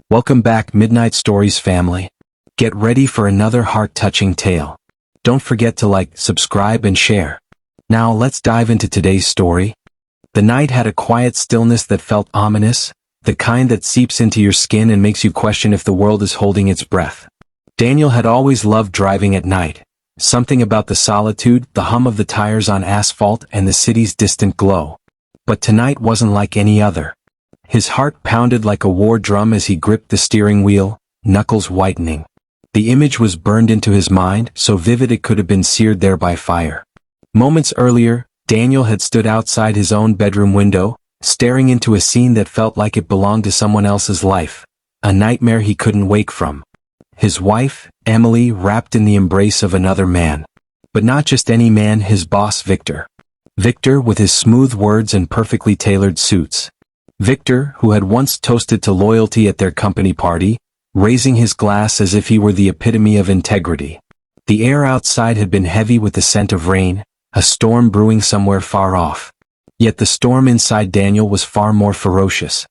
Welcome back, Midnight Stories family. Get ready for another heart-touching tale. Don't forget to like, subscribe, and share. Now let's dive into today's story. The night had a quiet stillness that felt ominous, the kind that seeps into your skin and makes you question if the world is holding its breath. Daniel had always loved driving at night. Something about the solitude, the hum of the tires on asphalt, and the city's distant glow. But tonight wasn't like any other. His heart pounded like a war drum as he gripped the steering wheel, knuckles whitening. The image was burned into his mind, so vivid it could have been seared there by fire. Moments earlier, Daniel had stood outside his own bedroom window, staring into a scene that felt like it belonged to someone else's life. A nightmare he couldn't wake from. His wife, Emily, wrapped in the embrace of another man. But not just any man, his boss, Victor. Victor, with his smooth words and perfectly tailored suits. Victor, who had once toasted to loyalty at their company party, raising his glass as if he were the epitome of integrity. The air outside had been heavy with the scent of rain, a storm brewing somewhere far off. Yet the storm inside Daniel was far more ferocious.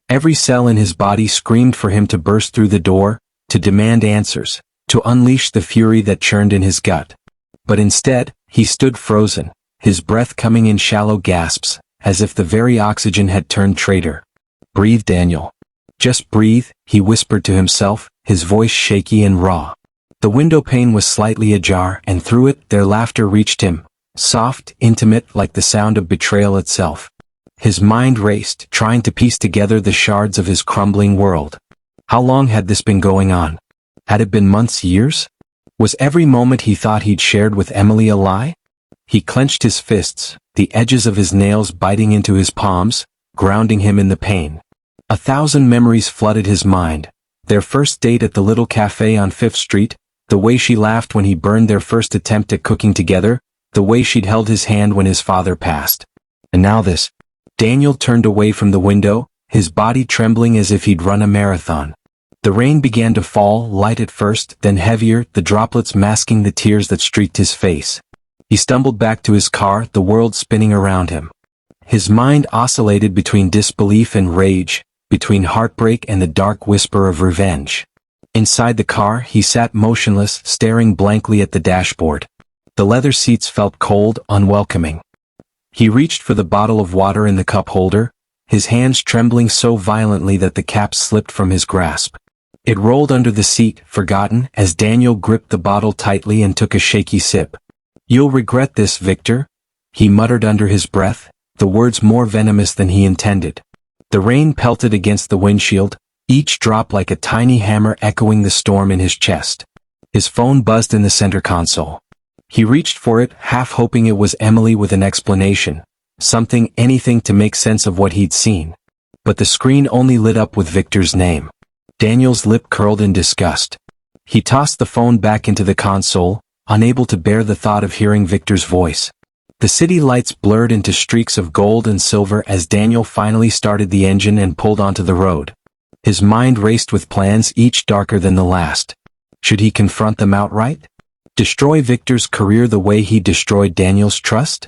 Every cell in his body screamed for him to burst through the door, to demand answers, to unleash the fury that churned in his gut. But instead, he stood frozen, his breath coming in shallow gasps, as if the very oxygen had turned traitor. "Breathe, Daniel. Just breathe," he whispered to himself, his voice shaky and raw. The window pane was slightly ajar, and through it their laughter reached him, soft, intimate, like the sound of betrayal itself. His mind raced, trying to piece together the shards of his crumbling world. How long had this been going on? Had it been months, years? Was every moment he thought he'd shared with Emily a lie? He clenched his fists, the edges of his nails biting into his palms, grounding him in the pain. 1,000 memories flooded his mind. Their first date at the little cafe on 5th Street, the way she laughed when he burned their first attempt at cooking together, the way she'd held his hand when his father passed. And now this. Daniel turned away from the window, his body trembling as if he'd run a marathon. The rain began to fall, light at first, then heavier, the droplets masking the tears that streaked his face. He stumbled back to his car, the world spinning around him. His mind oscillated between disbelief and rage, between heartbreak and the dark whisper of revenge. Inside the car, he sat motionless, staring blankly at the dashboard. The leather seats felt cold, unwelcoming. He reached for the bottle of water in the cup holder, his hands trembling so violently that the cap slipped from his grasp. It rolled under the seat, forgotten, as Daniel gripped the bottle tightly and took a shaky sip. "You'll regret this, Victor," he muttered under his breath, the words more venomous than he intended. The rain pelted against the windshield, each drop like a tiny hammer echoing the storm in his chest. His phone buzzed in the center console. He reached for it, half hoping it was Emily with an explanation, something, anything to make sense of what he'd seen. But the screen only lit up with Victor's name. Daniel's lip curled in disgust. He tossed the phone back into the console, unable to bear the thought of hearing Victor's voice. The city lights blurred into streaks of gold and silver as Daniel finally started the engine and pulled onto the road. His mind raced with plans each darker than the last. Should he confront them outright? Destroy Victor's career the way he destroyed Daniel's trust?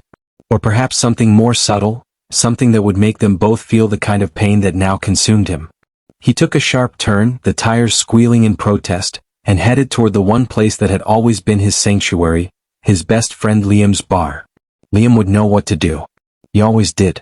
Or perhaps something more subtle, something that would make them both feel the kind of pain that now consumed him? He took a sharp turn, the tires squealing in protest, and headed toward the one place that had always been his sanctuary, his best friend Liam's bar. Liam would know what to do. He always did.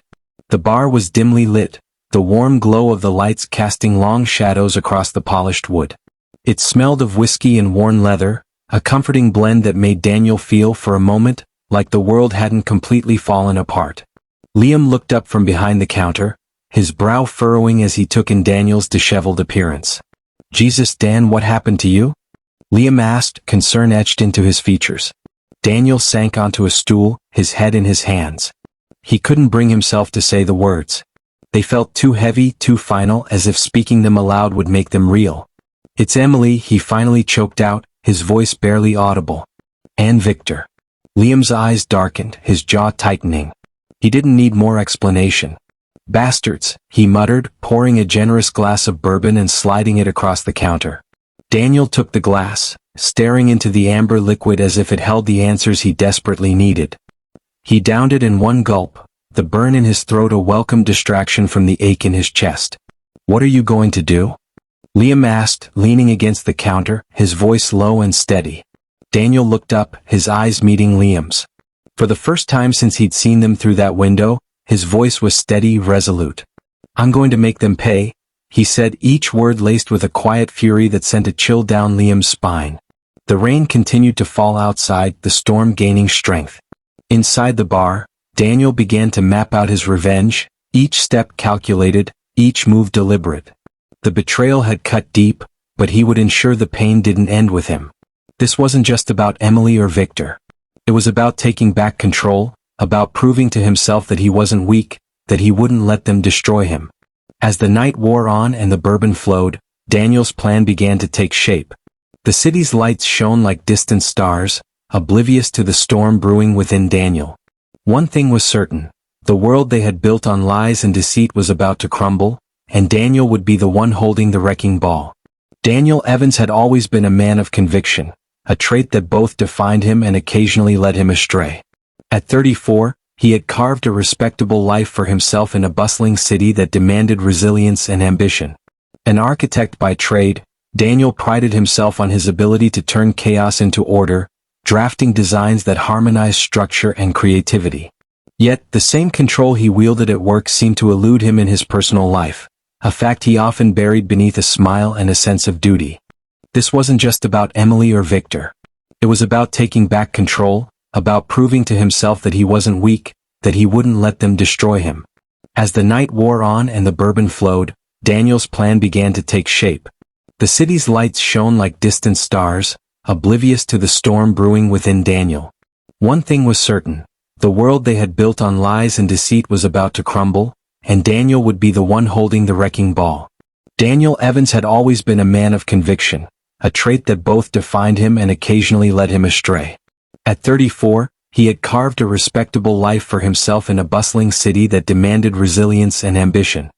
The bar was dimly lit, the warm glow of the lights casting long shadows across the polished wood. It smelled of whiskey and worn leather, a comforting blend that made Daniel feel for a moment like the world hadn't completely fallen apart. Liam looked up from behind the counter, his brow furrowing as he took in Daniel's disheveled appearance. "Jesus, Dan, what happened to you?" Liam asked, concern etched into his features. Daniel sank onto a stool, his head in his hands. He couldn't bring himself to say the words. They felt too heavy, too final, as if speaking them aloud would make them real. "It's Emily," he finally choked out, his voice barely audible. "And Victor." Liam's eyes darkened, his jaw tightening. He didn't need more explanation. "Bastards," he muttered, pouring a generous glass of bourbon and sliding it across the counter. Daniel took the glass, staring into the amber liquid as if it held the answers he desperately needed. He downed it in one gulp, the burn in his throat a welcome distraction from the ache in his chest. "What are you going to do?" Liam asked, leaning against the counter, his voice low and steady. Daniel looked up, his eyes meeting Liam's. For the first time since he'd seen them through that window, his voice was steady, resolute. "I'm going to make them pay," he said, each word laced with a quiet fury that sent a chill down Liam's spine. The rain continued to fall outside, the storm gaining strength. Inside the bar, Daniel began to map out his revenge, each step calculated, each move deliberate. The betrayal had cut deep, but he would ensure the pain didn't end with him. This wasn't just about Emily or Victor. It was about taking back control, about proving to himself that he wasn't weak, that he wouldn't let them destroy him. As the night wore on and the bourbon flowed, Daniel's plan began to take shape. The city's lights shone like distant stars, oblivious to the storm brewing within Daniel. One thing was certain: the world they had built on lies and deceit was about to crumble, and Daniel would be the one holding the wrecking ball. Daniel Evans had always been a man of conviction, a trait that both defined him and occasionally led him astray. At 34, he had carved a respectable life for himself in a bustling city that demanded resilience and ambition. An architect by trade, Daniel prided himself on his ability to turn chaos into order, drafting designs that harmonized structure and creativity. Yet, the same control he wielded at work seemed to elude him in his personal life, a fact he often buried beneath a smile and a sense of duty. This wasn't just about Emily or Victor. It was about taking back control, about proving to himself that he wasn't weak, that he wouldn't let them destroy him. As the night wore on and the bourbon flowed, Daniel's plan began to take shape. The city's lights shone like distant stars, oblivious to the storm brewing within Daniel. One thing was certain: the world they had built on lies and deceit was about to crumble, and Daniel would be the one holding the wrecking ball. Daniel Evans had always been a man of conviction, a trait that both defined him and occasionally led him astray. At 34, he had carved a respectable life for himself in a bustling city that demanded resilience and ambition.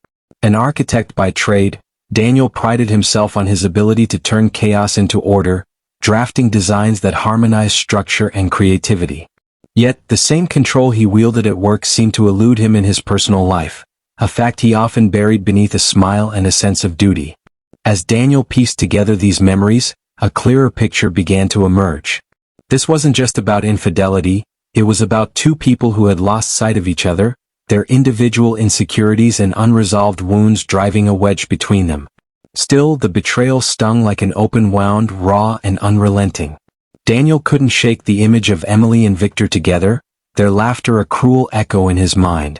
An architect by trade, Daniel prided himself on his ability to turn chaos into order, drafting designs that harmonized structure and creativity. Yet, the same control he wielded at work seemed to elude him in his personal life, a fact he often buried beneath a smile and a sense of duty. As Daniel pieced together these memories, a clearer picture began to emerge. This wasn't just about infidelity, it was about two people who had lost sight of each other, their individual insecurities and unresolved wounds driving a wedge between them. Still, the betrayal stung like an open wound, raw and unrelenting. Daniel couldn't shake the image of Emily and Victor together, their laughter a cruel echo in his mind.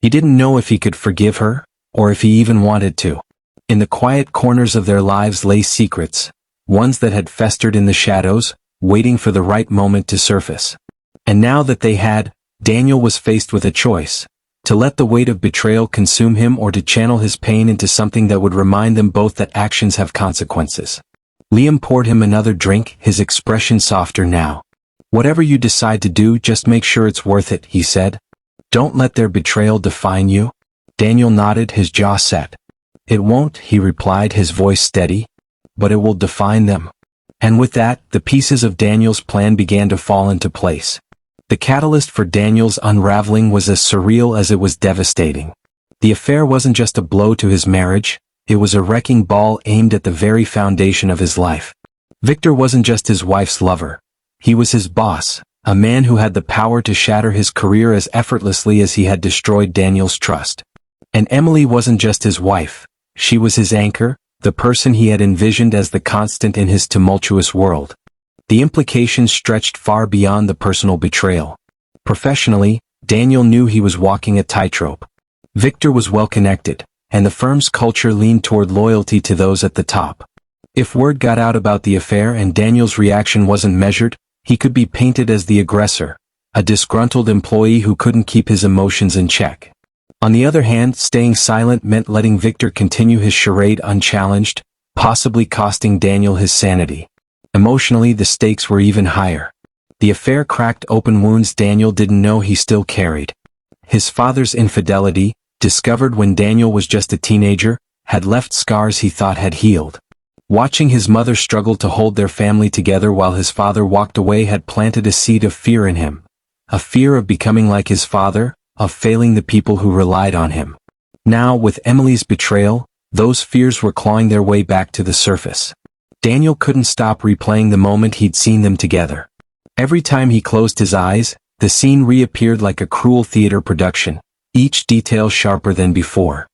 He didn't know if he could forgive her, or if he even wanted to. In the quiet corners of their lives lay secrets, ones that had festered in the shadows, waiting for the right moment to surface. And now that they had, Daniel was faced with a choice: to let the weight of betrayal consume him or to channel his pain into something that would remind them both that actions have consequences. Liam poured him another drink, his expression softer now. "Whatever you decide to do, just make sure it's worth it," he said. "Don't let their betrayal define you." Daniel nodded, his jaw set. "It won't," he replied, his voice steady. "But it will define them." And with that, the pieces of Daniel's plan began to fall into place. The catalyst for Daniel's unraveling was as surreal as it was devastating. The affair wasn't just a blow to his marriage, it was a wrecking ball aimed at the very foundation of his life. Victor wasn't just his wife's lover. He was his boss, a man who had the power to shatter his career as effortlessly as he had destroyed Daniel's trust. And Emily wasn't just his wife. She was his anchor, the person he had envisioned as the constant in his tumultuous world. The implications stretched far beyond the personal betrayal. Professionally, Daniel knew he was walking a tightrope. Victor was well connected, and the firm's culture leaned toward loyalty to those at the top. If word got out about the affair and Daniel's reaction wasn't measured, he could be painted as the aggressor, a disgruntled employee who couldn't keep his emotions in check. On the other hand, staying silent meant letting Victor continue his charade unchallenged, possibly costing Daniel his sanity. Emotionally, the stakes were even higher. The affair cracked open wounds Daniel didn't know he still carried. His father's infidelity, discovered when Daniel was just a teenager, had left scars he thought had healed. Watching his mother struggle to hold their family together while his father walked away had planted a seed of fear in him. A fear of becoming like his father, of failing the people who relied on him. Now, with Emily's betrayal, Those fears were clawing their way back to the surface. Daniel couldn't stop replaying the moment he'd seen them together. Every time he closed his eyes, the scene reappeared like a cruel theater production, each detail sharper than before.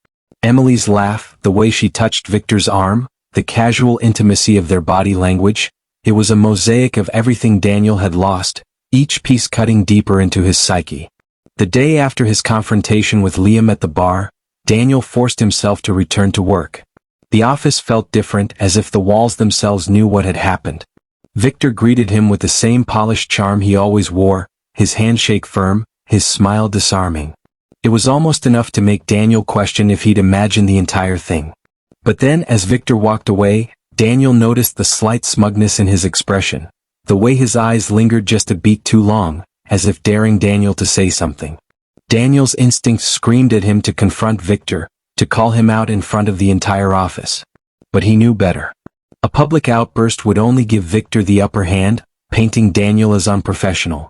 Emily's laugh, the way she touched Victor's arm, the casual intimacy of their body language, it was a mosaic of everything Daniel had lost, each piece cutting deeper into his psyche. The day after his confrontation with Liam at the bar, Daniel forced himself to return to work. The office felt different, as if the walls themselves knew what had happened. Victor greeted him with the same polished charm he always wore, his handshake firm, his smile disarming. It was almost enough to make Daniel question if he'd imagined the entire thing. But then, as Victor walked away, Daniel noticed the slight smugness in his expression, the way his eyes lingered just a beat too long, as if daring Daniel to say something. Daniel's instincts screamed at him to confront Victor, to call him out in front of the entire office. But he knew better. A public outburst would only give Victor the upper hand, painting Daniel as unprofessional.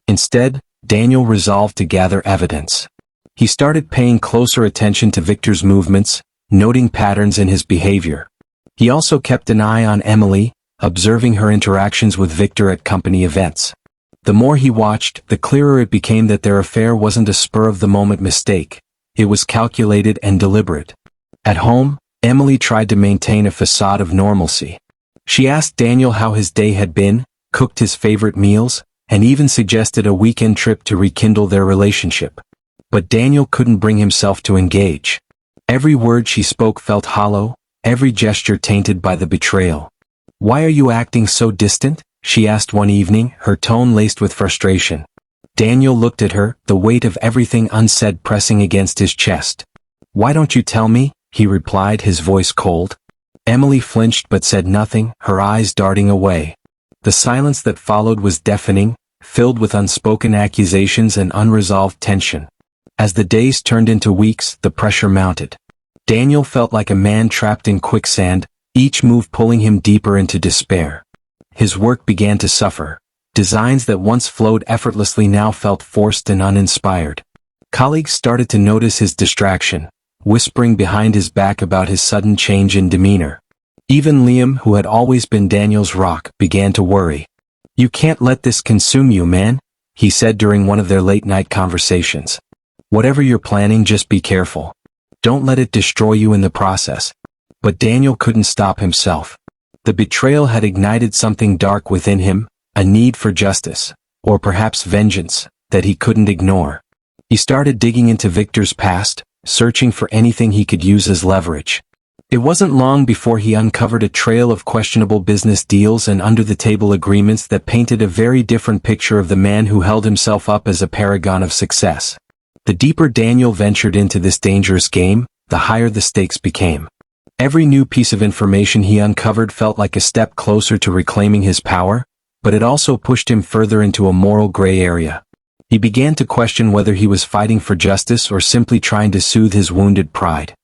Instead, Daniel resolved to gather evidence. He started paying closer attention to Victor's movements, noting patterns in his behavior. He also kept an eye on Emily, observing her interactions with Victor at company events. The more he watched, the clearer it became that their affair wasn't a spur-of-the-moment mistake. It was calculated and deliberate. At home, Emily tried to maintain a facade of normalcy. She asked Daniel how his day had been, cooked his favorite meals, and even suggested a weekend trip to rekindle their relationship. But Daniel couldn't bring himself to engage. Every word she spoke felt hollow, every gesture tainted by the betrayal. "Why are you acting so distant?" she asked one evening, her tone laced with frustration. Daniel looked at her, the weight of everything unsaid pressing against his chest. "Why don't you tell me?" he replied, his voice cold. Emily flinched but said nothing, her eyes darting away. The silence that followed was deafening, filled with unspoken accusations and unresolved tension. As the days turned into weeks, the pressure mounted. Daniel felt like a man trapped in quicksand, each move pulling him deeper into despair. His work began to suffer. Designs that once flowed effortlessly now felt forced and uninspired. Colleagues started to notice his distraction, whispering behind his back about his sudden change in demeanor. Even Liam, who had always been Daniel's rock, began to worry. "You can't let this consume you, man," he said during one of their late-night conversations. "Whatever you're planning, just be careful. Don't let it destroy you in the process." But Daniel couldn't stop himself. The betrayal had ignited something dark within him, a need for justice, or perhaps vengeance, that he couldn't ignore. He started digging into Victor's past, searching for anything he could use as leverage. It wasn't long before he uncovered a trail of questionable business deals and under-the-table agreements that painted a very different picture of the man who held himself up as a paragon of success. The deeper Daniel ventured into this dangerous game, the higher the stakes became. Every new piece of information he uncovered felt like a step closer to reclaiming his power, but it also pushed him further into a moral gray area. He began to question whether he was fighting for justice or simply trying to soothe his wounded pride.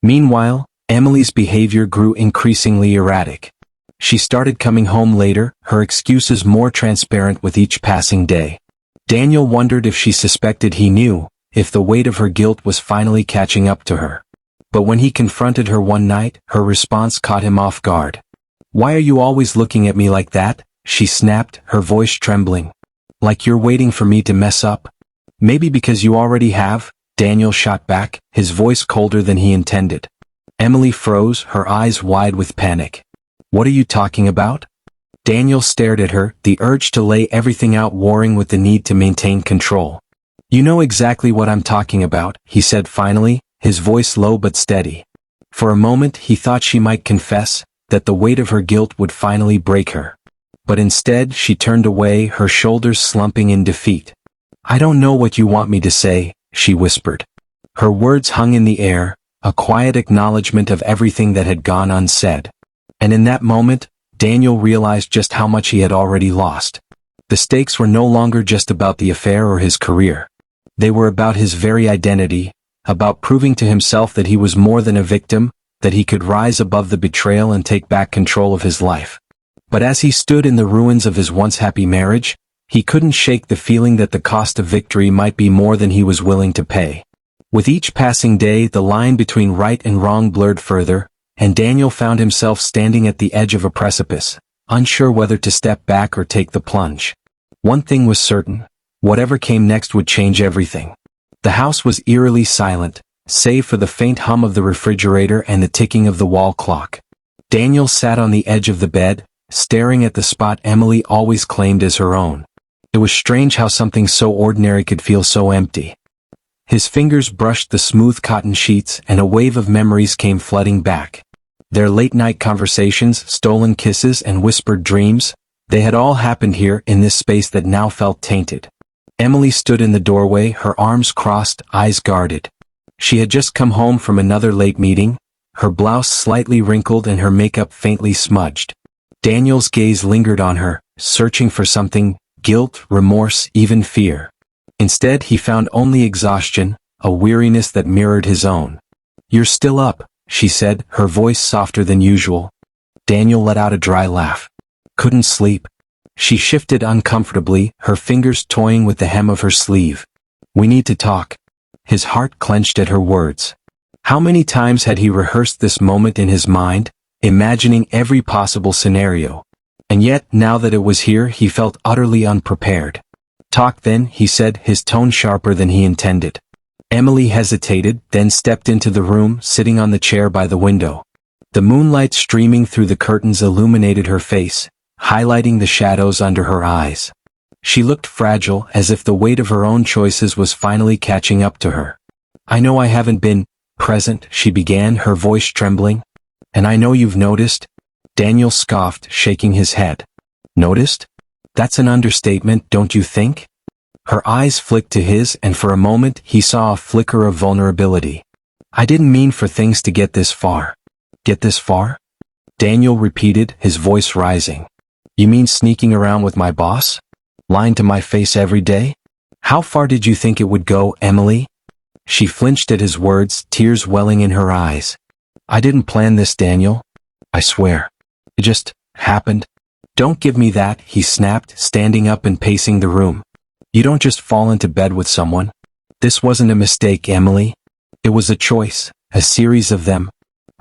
Meanwhile, Emily's behavior grew increasingly erratic. She started coming home later, her excuses more transparent with each passing day. Daniel wondered if she suspected he knew, if the weight of her guilt was finally catching up to her. But when he confronted her one night, her response caught him off guard. "Why are you always looking at me like that?" she snapped, her voice trembling. "Like you're waiting for me to mess up?" "Maybe because you already have," Daniel shot back, his voice colder than he intended. Emily froze, her eyes wide with panic. "What are you talking about?" Daniel stared at her, the urge to lay everything out warring with the need to maintain control. "You know exactly what I'm talking about," he said finally, his voice low but steady. For a moment he thought she might confess, that the weight of her guilt would finally break her. But instead she turned away, her shoulders slumping in defeat. "I don't know what you want me to say," she whispered. Her words hung in the air, a quiet acknowledgement of everything that had gone unsaid. And in that moment, Daniel realized just how much he had already lost. The stakes were no longer just about the affair or his career. They were about his very identity, about proving to himself that he was more than a victim, that he could rise above the betrayal and take back control of his life. But as he stood in the ruins of his once happy marriage, he couldn't shake the feeling that the cost of victory might be more than he was willing to pay. With each passing day, the line between right and wrong blurred further, and Daniel found himself standing at the edge of a precipice, unsure whether to step back or take the plunge. One thing was certain: whatever came next would change everything. The house was eerily silent, save for the faint hum of the refrigerator and the ticking of the wall clock. Daniel sat on the edge of the bed, staring at the spot Emily always claimed as her own. It was strange how something so ordinary could feel so empty. His fingers brushed the smooth cotton sheets, and a wave of memories came flooding back. Their late-night conversations, stolen kisses, and whispered dreams, they had all happened here in this space that now felt tainted. Emily stood in the doorway, her arms crossed, eyes guarded. She had just come home from another late meeting, her blouse slightly wrinkled and her makeup faintly smudged. Daniel's gaze lingered on her, searching for something: guilt, remorse, even fear. Instead, he found only exhaustion, a weariness that mirrored his own. "You're still up," she said, her voice softer than usual. Daniel let out a dry laugh. "Couldn't sleep." She shifted uncomfortably, her fingers toying with the hem of her sleeve. "We need to talk." His heart clenched at her words. How many times had he rehearsed this moment in his mind, imagining every possible scenario? And yet, now that it was here, he felt utterly unprepared. "Talk then," he said, his tone sharper than he intended. Emily hesitated, then stepped into the room, sitting on the chair by the window. The moonlight streaming through the curtains illuminated her face, highlighting the shadows under her eyes. She looked fragile, as if the weight of her own choices was finally catching up to her. "I know I haven't been present," she began, her voice trembling. "And I know you've noticed." Daniel scoffed, shaking his head. "Noticed? That's an understatement, don't you think?" Her eyes flicked to his, and for a moment he saw a flicker of vulnerability. "I didn't mean for things to get this far." "Get this far?" Daniel repeated, his voice rising. "You mean sneaking around with my boss? Lying to my face every day? How far did you think it would go, Emily?" She flinched at his words, tears welling in her eyes. "I didn't plan this, Daniel. I swear. It just happened." "Don't give me that," he snapped, standing up and pacing the room. "You don't just fall into bed with someone. This wasn't a mistake, Emily. It was a choice, a series of them."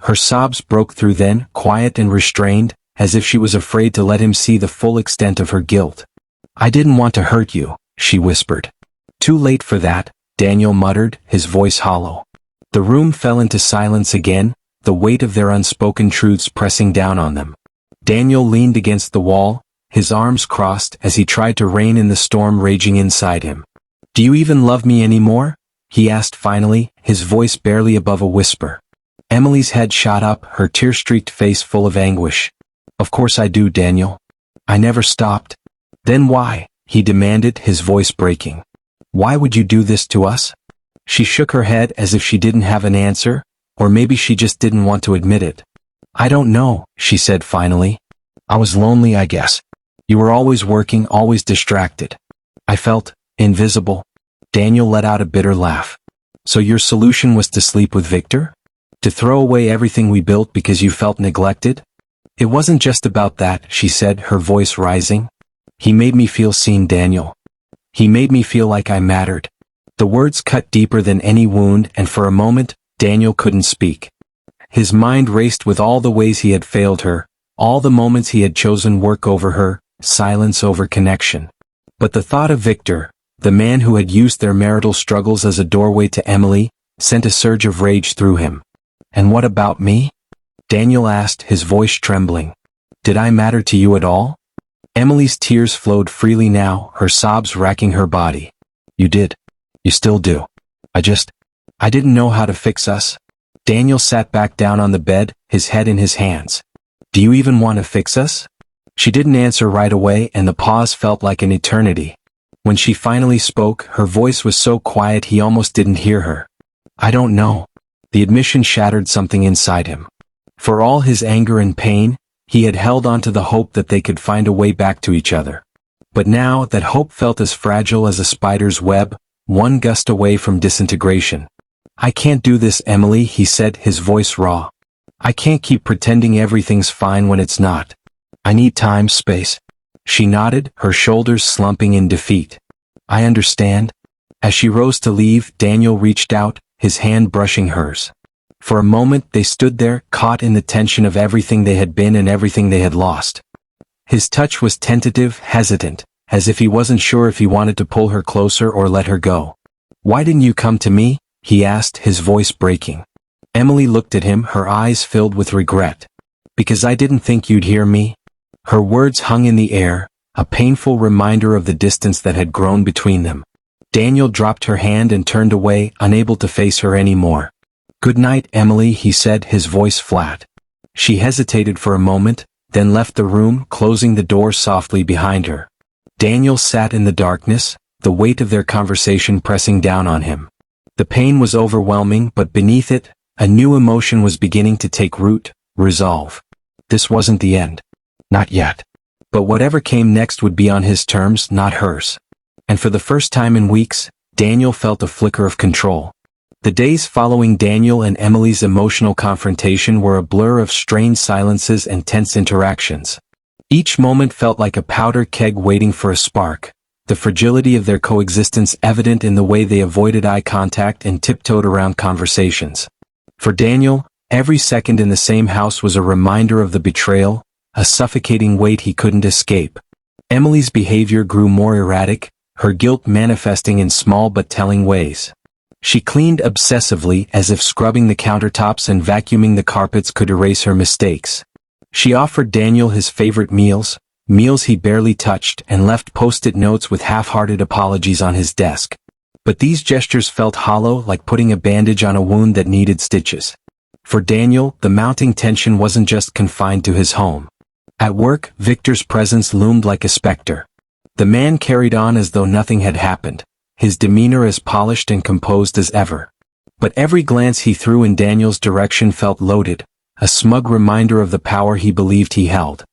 Her sobs broke through then, quiet and restrained, as if she was afraid to let him see the full extent of her guilt. "I didn't want to hurt you," she whispered. "Too late for that," Daniel muttered, his voice hollow. The room fell into silence again, the weight of their unspoken truths pressing down on them. Daniel leaned against the wall, his arms crossed as he tried to rein in the storm raging inside him. "Do you even love me anymore?" he asked finally, his voice barely above a whisper. Emily's head shot up, her tear-streaked face full of anguish. "Of course I do, Daniel. I never stopped." "Then why?" he demanded, his voice breaking. "Why would you do this to us?" She shook her head as if she didn't have an answer, or maybe she just didn't want to admit it. "I don't know," she said finally. "I was lonely, I guess. You were always working, always distracted. I felt invisible." Daniel let out a bitter laugh. "So your solution was to sleep with Victor? To throw away everything we built because you felt neglected?" "It wasn't just about that," she said, her voice rising. "He made me feel seen, Daniel. He made me feel like I mattered." The words cut deeper than any wound, and for a moment, Daniel couldn't speak. His mind raced with all the ways he had failed her, all the moments he had chosen work over her, silence over connection. But the thought of Victor, the man who had used their marital struggles as a doorway to Emily, sent a surge of rage through him. "And what about me?" Daniel asked, his voice trembling. "Did I matter to you at all?" Emily's tears flowed freely now, her sobs racking her body. "You did. You still do. I didn't know how to fix us." Daniel sat back down on the bed, his head in his hands. "Do you even want to fix us?" She didn't answer right away, and the pause felt like an eternity. When she finally spoke, her voice was so quiet he almost didn't hear her. "I don't know." The admission shattered something inside him. For all his anger and pain, he had held on to the hope that they could find a way back to each other. But now, that hope felt as fragile as a spider's web, one gust away from disintegration. "I can't do this, Emily," he said, his voice raw. "I can't keep pretending everything's fine when it's not. I need time, space." She nodded, her shoulders slumping in defeat. "I understand." As she rose to leave, Daniel reached out, his hand brushing hers. For a moment they stood there, caught in the tension of everything they had been and everything they had lost. His touch was tentative, hesitant, as if he wasn't sure if he wanted to pull her closer or let her go. "Why didn't you come to me?" he asked, his voice breaking. Emily looked at him, her eyes filled with regret. "Because I didn't think you'd hear me." Her words hung in the air, a painful reminder of the distance that had grown between them. Daniel dropped her hand and turned away, unable to face her anymore. "Good night, Emily," he said, his voice flat. She hesitated for a moment, then left the room, closing the door softly behind her. Daniel sat in the darkness, the weight of their conversation pressing down on him. The pain was overwhelming, but beneath it, a new emotion was beginning to take root: resolve. This wasn't the end. Not yet. But whatever came next would be on his terms, not hers. And for the first time in weeks, Daniel felt a flicker of control. The days following Daniel and Emily's emotional confrontation were a blur of strained silences and tense interactions. Each moment felt like a powder keg waiting for a spark, the fragility of their coexistence evident in the way they avoided eye contact and tiptoed around conversations. For Daniel, every second in the same house was a reminder of the betrayal, a suffocating weight he couldn't escape. Emily's behavior grew more erratic, her guilt manifesting in small but telling ways. She cleaned obsessively, as if scrubbing the countertops and vacuuming the carpets could erase her mistakes. She offered Daniel his favorite meals he barely touched, and left post-it notes with half-hearted apologies on his desk. But these gestures felt hollow, like putting a bandage on a wound that needed stitches. For Daniel, the mounting tension wasn't just confined to his home. At work, Victor's presence loomed like a specter. The man carried on as though nothing had happened, his demeanor as polished and composed as ever. But every glance he threw in Daniel's direction felt loaded, a smug reminder of the power he believed he held.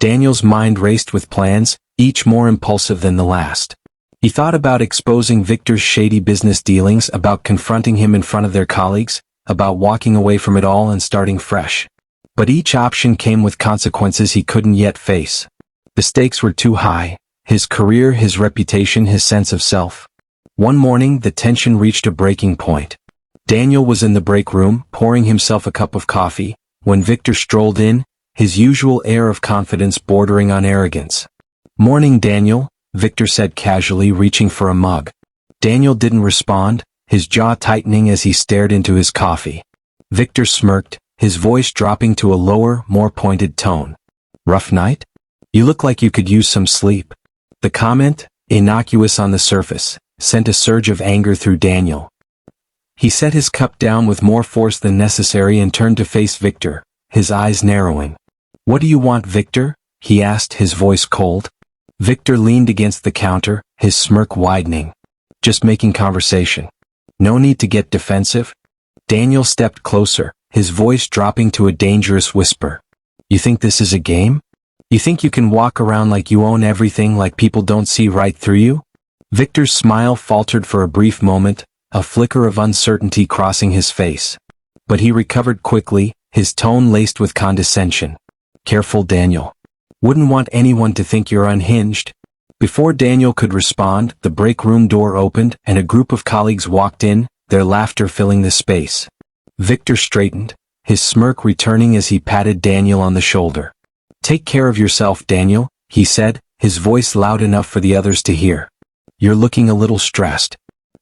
Daniel's mind raced with plans, each more impulsive than the last. He thought about exposing Victor's shady business dealings, about confronting him in front of their colleagues, about walking away from it all and starting fresh. But each option came with consequences he couldn't yet face. The stakes were too high: his career, his reputation, his sense of self. One morning the tension reached a breaking point. Daniel was in the break room, pouring himself a cup of coffee, when Victor strolled in, his usual air of confidence bordering on arrogance. "Morning, Daniel," Victor said casually, reaching for a mug. Daniel didn't respond, his jaw tightening as he stared into his coffee. Victor smirked, his voice dropping to a lower, more pointed tone. "Rough night? You look like you could use some sleep." The comment, innocuous on the surface, sent a surge of anger through Daniel. He set his cup down with more force than necessary and turned to face Victor, his eyes narrowing. "What do you want, Victor?" he asked, his voice cold. Victor leaned against the counter, his smirk widening. "Just making conversation. No need to get defensive." Daniel stepped closer, his voice dropping to a dangerous whisper. "You think this is a game? You think you can walk around like you own everything, like people don't see right through you?" Victor's smile faltered for a brief moment, a flicker of uncertainty crossing his face. But he recovered quickly, his tone laced with condescension. "Careful, Daniel. Wouldn't want anyone to think you're unhinged." Before Daniel could respond, the break room door opened and a group of colleagues walked in, their laughter filling the space. Victor straightened, his smirk returning as he patted Daniel on the shoulder. "Take care of yourself, Daniel," he said, his voice loud enough for the others to hear. "You're looking a little stressed."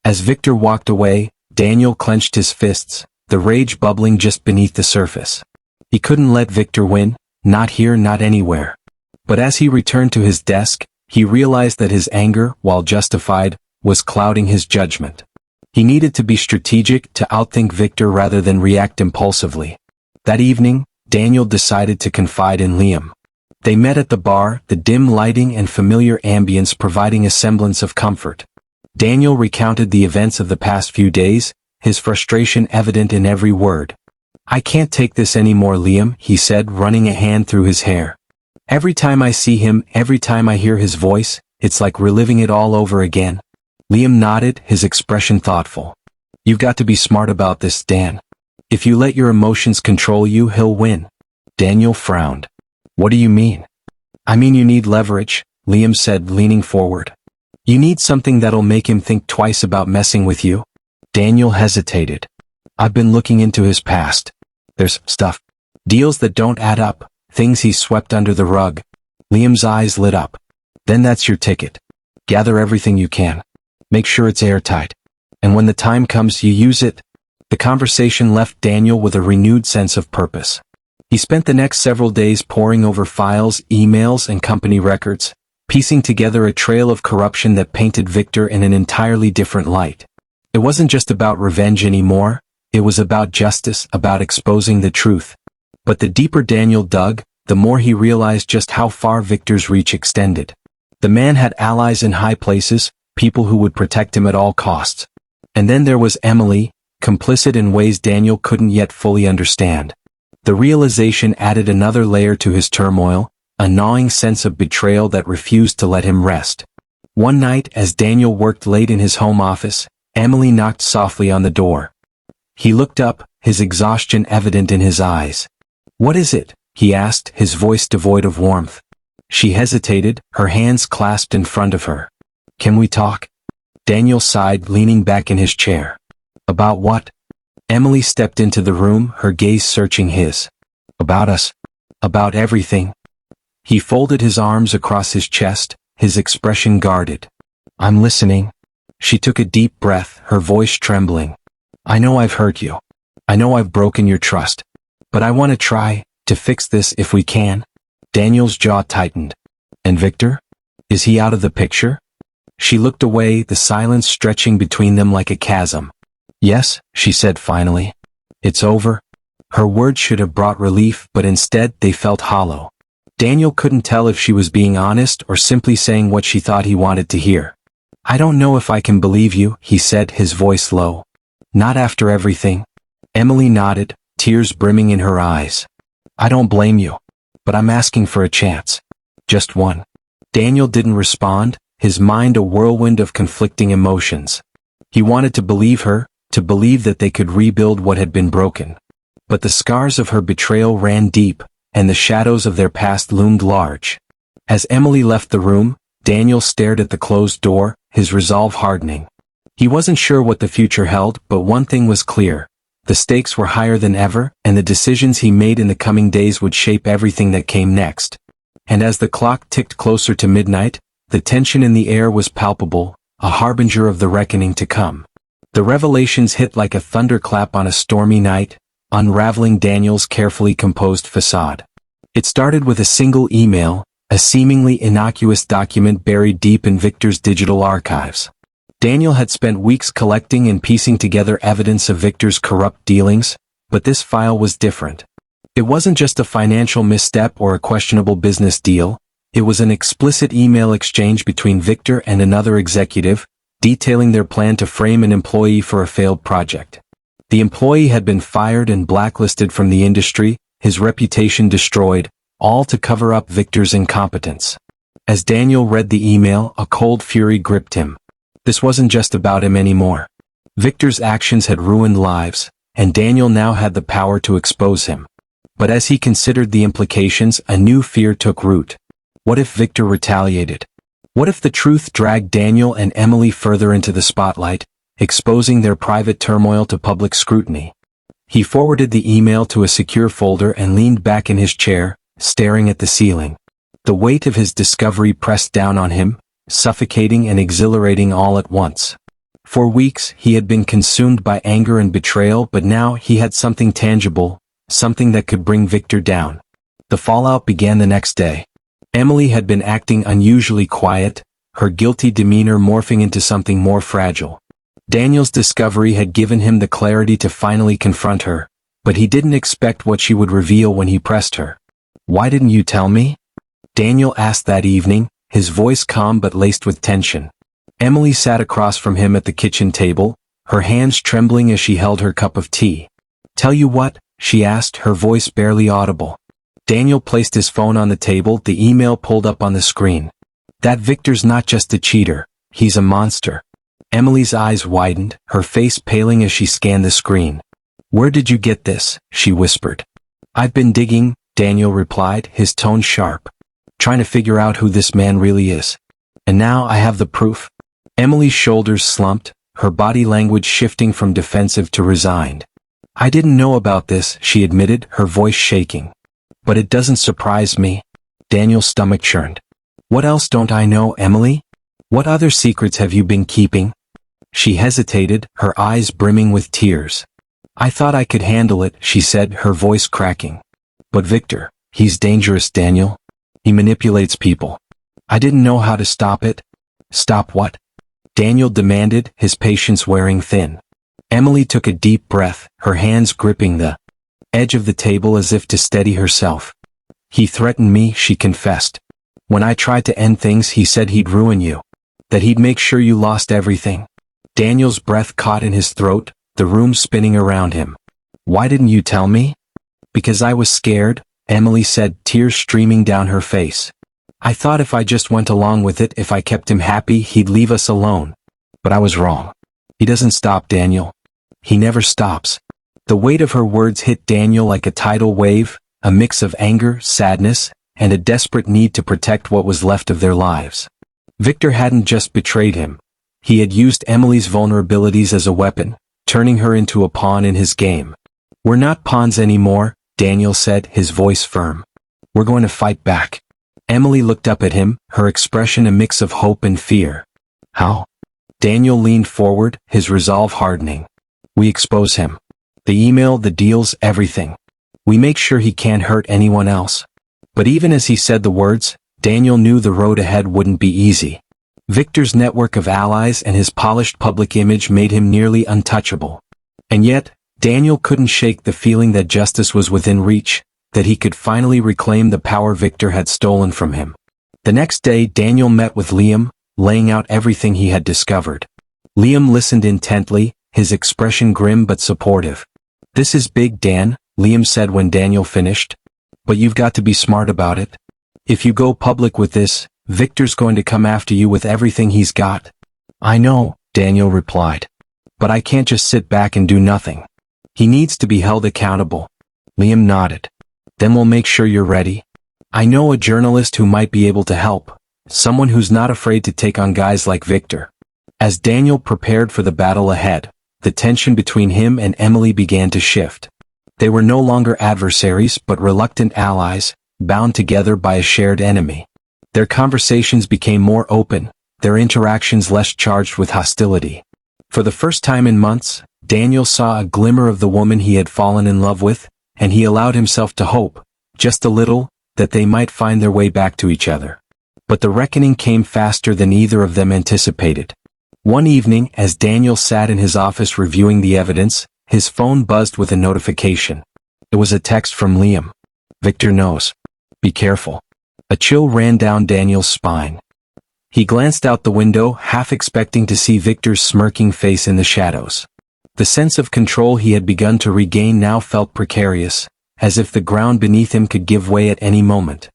As Victor walked away, Daniel clenched his fists, the rage bubbling just beneath the surface. He couldn't let Victor win, not here, not anywhere. But as he returned to his desk, he realized that his anger, while justified, was clouding his judgment. He needed to be strategic, to outthink Victor rather than react impulsively. That evening, Daniel decided to confide in Liam. They met at the bar, the dim lighting and familiar ambience providing a semblance of comfort. Daniel recounted the events of the past few days, his frustration evident in every word. "I can't take this anymore, Liam," he said, running a hand through his hair. "Every time I see him, every time I hear his voice, it's like reliving it all over again." Liam nodded, his expression thoughtful. "You've got to be smart about this, Dan. If you let your emotions control you, he'll win." Daniel frowned. "What do you mean?" "I mean you need leverage," Liam said, leaning forward. "You need something that'll make him think twice about messing with you." Daniel hesitated. I've been looking into his past. There's stuff. Deals that don't add up, things he swept under the rug. Liam's eyes lit up. Then that's your ticket. Gather everything you can. Make sure it's airtight. And when the time comes, you use it. The conversation left Daniel with a renewed sense of purpose. He spent the next several days poring over files, emails, and company records, piecing together a trail of corruption that painted Victor in an entirely different light. It wasn't just about revenge anymore, it was about justice, about exposing the truth. But the deeper Daniel dug, the more he realized just how far Victor's reach extended. The man had allies in high places, people who would protect him at all costs. And then there was Emily, complicit in ways Daniel couldn't yet fully understand. The realization added another layer to his turmoil, a gnawing sense of betrayal that refused to let him rest. One night, as Daniel worked late in his home office, Emily knocked softly on the door. He looked up, his exhaustion evident in his eyes. "What is it?" he asked, his voice devoid of warmth. She hesitated, her hands clasped in front of her. "Can we talk?" Daniel sighed, leaning back in his chair. "About what?" Emily stepped into the room, her gaze searching his. "About us. About everything." He folded his arms across his chest, his expression guarded. "I'm listening." She took a deep breath, her voice trembling. "I know I've hurt you. I know I've broken your trust. But I want to try to fix this if we can." Daniel's jaw tightened. "And Victor? Is he out of the picture?" She looked away, the silence stretching between them like a chasm. "Yes," she said finally. "It's over." Her words should have brought relief, but instead they felt hollow. Daniel couldn't tell if she was being honest or simply saying what she thought he wanted to hear. "I don't know if I can believe you," he said, his voice low. "Not after everything." Emily nodded, tears brimming in her eyes. "I don't blame you. But I'm asking for a chance. Just one." Daniel didn't respond, his mind a whirlwind of conflicting emotions. He wanted to believe her, to believe that they could rebuild what had been broken. But the scars of her betrayal ran deep, and the shadows of their past loomed large. As Emily left the room, Daniel stared at the closed door, his resolve hardening. He wasn't sure what the future held, but one thing was clear. The stakes were higher than ever, and the decisions he made in the coming days would shape everything that came next. And as the clock ticked closer to midnight, the tension in the air was palpable, a harbinger of the reckoning to come. The revelations hit like a thunderclap on a stormy night, unraveling Daniel's carefully composed facade. It started with a single email, a seemingly innocuous document buried deep in Victor's digital archives. Daniel had spent weeks collecting and piecing together evidence of Victor's corrupt dealings, but this file was different. It wasn't just a financial misstep or a questionable business deal, it was an explicit email exchange between Victor and another executive, detailing their plan to frame an employee for a failed project. The employee had been fired and blacklisted from the industry, his reputation destroyed, all to cover up Victor's incompetence. As Daniel read the email, a cold fury gripped him. This wasn't just about him anymore. Victor's actions had ruined lives, and Daniel now had the power to expose him. But as he considered the implications, a new fear took root. What if Victor retaliated? What if the truth dragged Daniel and Emily further into the spotlight, exposing their private turmoil to public scrutiny? He forwarded the email to a secure folder and leaned back in his chair, staring at the ceiling. The weight of his discovery pressed down on him, suffocating and exhilarating all at once. For weeks, he had been consumed by anger and betrayal, but now he had something tangible, something that could bring Victor down. The fallout began the next day. Emily had been acting unusually quiet, her guilty demeanor morphing into something more fragile. Daniel's discovery had given him the clarity to finally confront her, but he didn't expect what she would reveal when he pressed her. "Why didn't you tell me?" Daniel asked that evening, his voice calm but laced with tension. Emily sat across from him at the kitchen table, her hands trembling as she held her cup of tea. "Tell you what?" she asked, her voice barely audible. Daniel placed his phone on the table, the email pulled up on the screen. "That Victor's not just a cheater, he's a monster." Emily's eyes widened, her face paling as she scanned the screen. "Where did you get this?" she whispered. "I've been digging," Daniel replied, his tone sharp. "Trying to figure out who this man really is. And now I have the proof." Emily's shoulders slumped, her body language shifting from defensive to resigned. I didn't know about this, she admitted, her voice shaking. But it doesn't surprise me. Daniel's stomach churned. What else don't I know, Emily? What other secrets have you been keeping? She hesitated, her eyes brimming with tears. I thought I could handle it, she said, her voice cracking. But Victor, he's dangerous, Daniel. He manipulates people. I didn't know how to stop it. Stop what? Daniel demanded, his patience wearing thin. Emily took a deep breath, her hands gripping the edge of the table as if to steady herself. He threatened me, she confessed. When I tried to end things, he said he'd ruin you. That he'd make sure you lost everything. Daniel's breath caught in his throat, the room spinning around him. Why didn't you tell me? Because I was scared, Emily said, tears streaming down her face. I thought if I just went along with it, if I kept him happy, he'd leave us alone. But I was wrong. He doesn't stop, Daniel. He never stops. The weight of her words hit Daniel like a tidal wave, a mix of anger, sadness, and a desperate need to protect what was left of their lives. Victor hadn't just betrayed him. He had used Emily's vulnerabilities as a weapon, turning her into a pawn in his game. We're not pawns anymore, Daniel said, his voice firm. We're going to fight back. Emily looked up at him, her expression a mix of hope and fear. How? Daniel leaned forward, his resolve hardening. We expose him. The email, the deals, everything. We make sure he can't hurt anyone else. But even as he said the words, Daniel knew the road ahead wouldn't be easy. Victor's network of allies and his polished public image made him nearly untouchable. And yet, Daniel couldn't shake the feeling that justice was within reach, that he could finally reclaim the power Victor had stolen from him. The next day, Daniel met with Liam, laying out everything he had discovered. Liam listened intently, his expression grim but supportive. This is big, Dan, Liam said when Daniel finished. But you've got to be smart about it. If you go public with this, Victor's going to come after you with everything he's got. I know, Daniel replied. But I can't just sit back and do nothing. He needs to be held accountable. Liam nodded. Then we'll make sure you're ready. I know a journalist who might be able to help. Someone who's not afraid to take on guys like Victor. As Daniel prepared for the battle ahead, the tension between him and Emily began to shift. They were no longer adversaries but reluctant allies, bound together by a shared enemy. Their conversations became more open, their interactions less charged with hostility. For the first time in months, Daniel saw a glimmer of the woman he had fallen in love with, and he allowed himself to hope, just a little, that they might find their way back to each other. But the reckoning came faster than either of them anticipated. One evening, as Daniel sat in his office reviewing the evidence, his phone buzzed with a notification. It was a text from Liam. Victor knows. Be careful. A chill ran down Daniel's spine. He glanced out the window, half expecting to see Victor's smirking face in the shadows. The sense of control he had begun to regain now felt precarious, as if the ground beneath him could give way at any moment.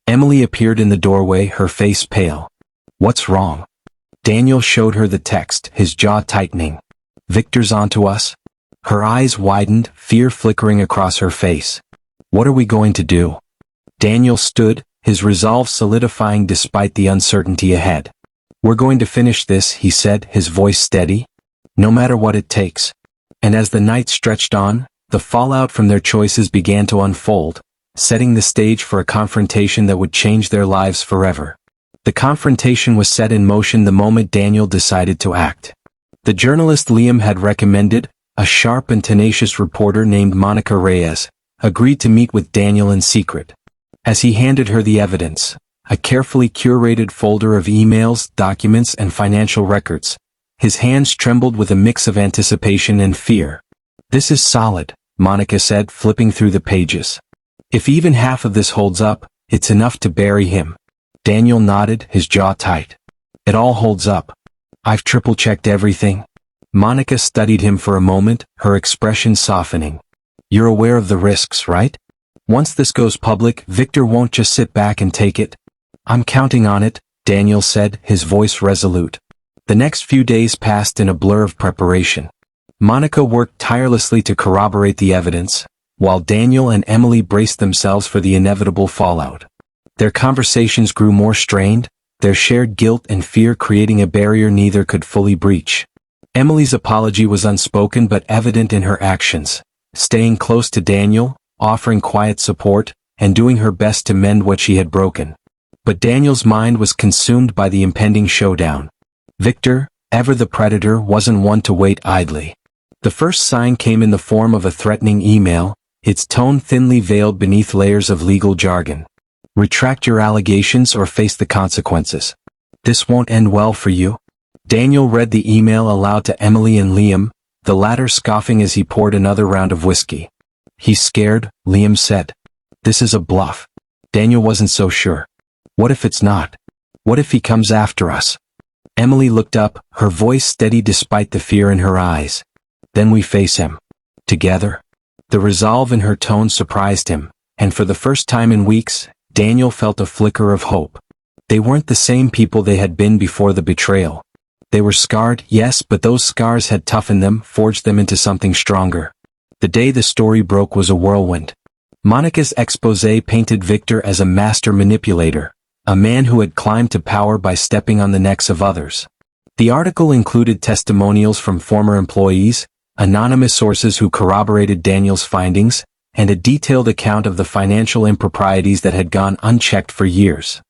Emily appeared in the doorway, her face pale. What's wrong? Daniel showed her the text, his jaw tightening. Victor's onto us? Her eyes widened, fear flickering across her face. What are we going to do? Daniel stood, his resolve solidifying despite the uncertainty ahead. We're going to finish this, he said, his voice steady. No matter what it takes. And as the night stretched on, the fallout from their choices began to unfold, setting the stage for a confrontation that would change their lives forever. The confrontation was set in motion the moment Daniel decided to act. The journalist Liam had recommended, a sharp and tenacious reporter named Monica Reyes, agreed to meet with Daniel in secret. As he handed her the evidence, a carefully curated folder of emails, documents, and financial records, his hands trembled with a mix of anticipation and fear. This is solid, Monica said, flipping through the pages. If even half of this holds up, it's enough to bury him. Daniel nodded, his jaw tight. It all holds up. I've triple-checked everything. Monica studied him for a moment, her expression softening. You're aware of the risks, right? Once this goes public, Victor won't just sit back and take it. I'm counting on it, Daniel said, his voice resolute. The next few days passed in a blur of preparation. Monica worked tirelessly to corroborate the evidence, while Daniel and Emily braced themselves for the inevitable fallout. Their conversations grew more strained, their shared guilt and fear creating a barrier neither could fully breach. Emily's apology was unspoken but evident in her actions, staying close to Daniel, offering quiet support, and doing her best to mend what she had broken. But Daniel's mind was consumed by the impending showdown. Victor, ever the predator, wasn't one to wait idly. The first sign came in the form of a threatening email, its tone thinly veiled beneath layers of legal jargon. "Retract your allegations or face the consequences. This won't end well for you." Daniel read the email aloud to Emily and Liam, the latter scoffing as he poured another round of whiskey. "He's scared," Liam said. "This is a bluff." Daniel wasn't so sure. "What if it's not? What if he comes after us?" Emily looked up, her voice steady despite the fear in her eyes. "Then we face him. Together." The resolve in her tone surprised him, and for the first time in weeks, Daniel felt a flicker of hope. They weren't the same people they had been before the betrayal. They were scarred, yes, but those scars had toughened them, forged them into something stronger. The day the story broke was a whirlwind. Monica's exposé painted Victor as a master manipulator, a man who had climbed to power by stepping on the necks of others. The article included testimonials from former employees, anonymous sources who corroborated Daniel's findings, and a detailed account of the financial improprieties that had gone unchecked for years.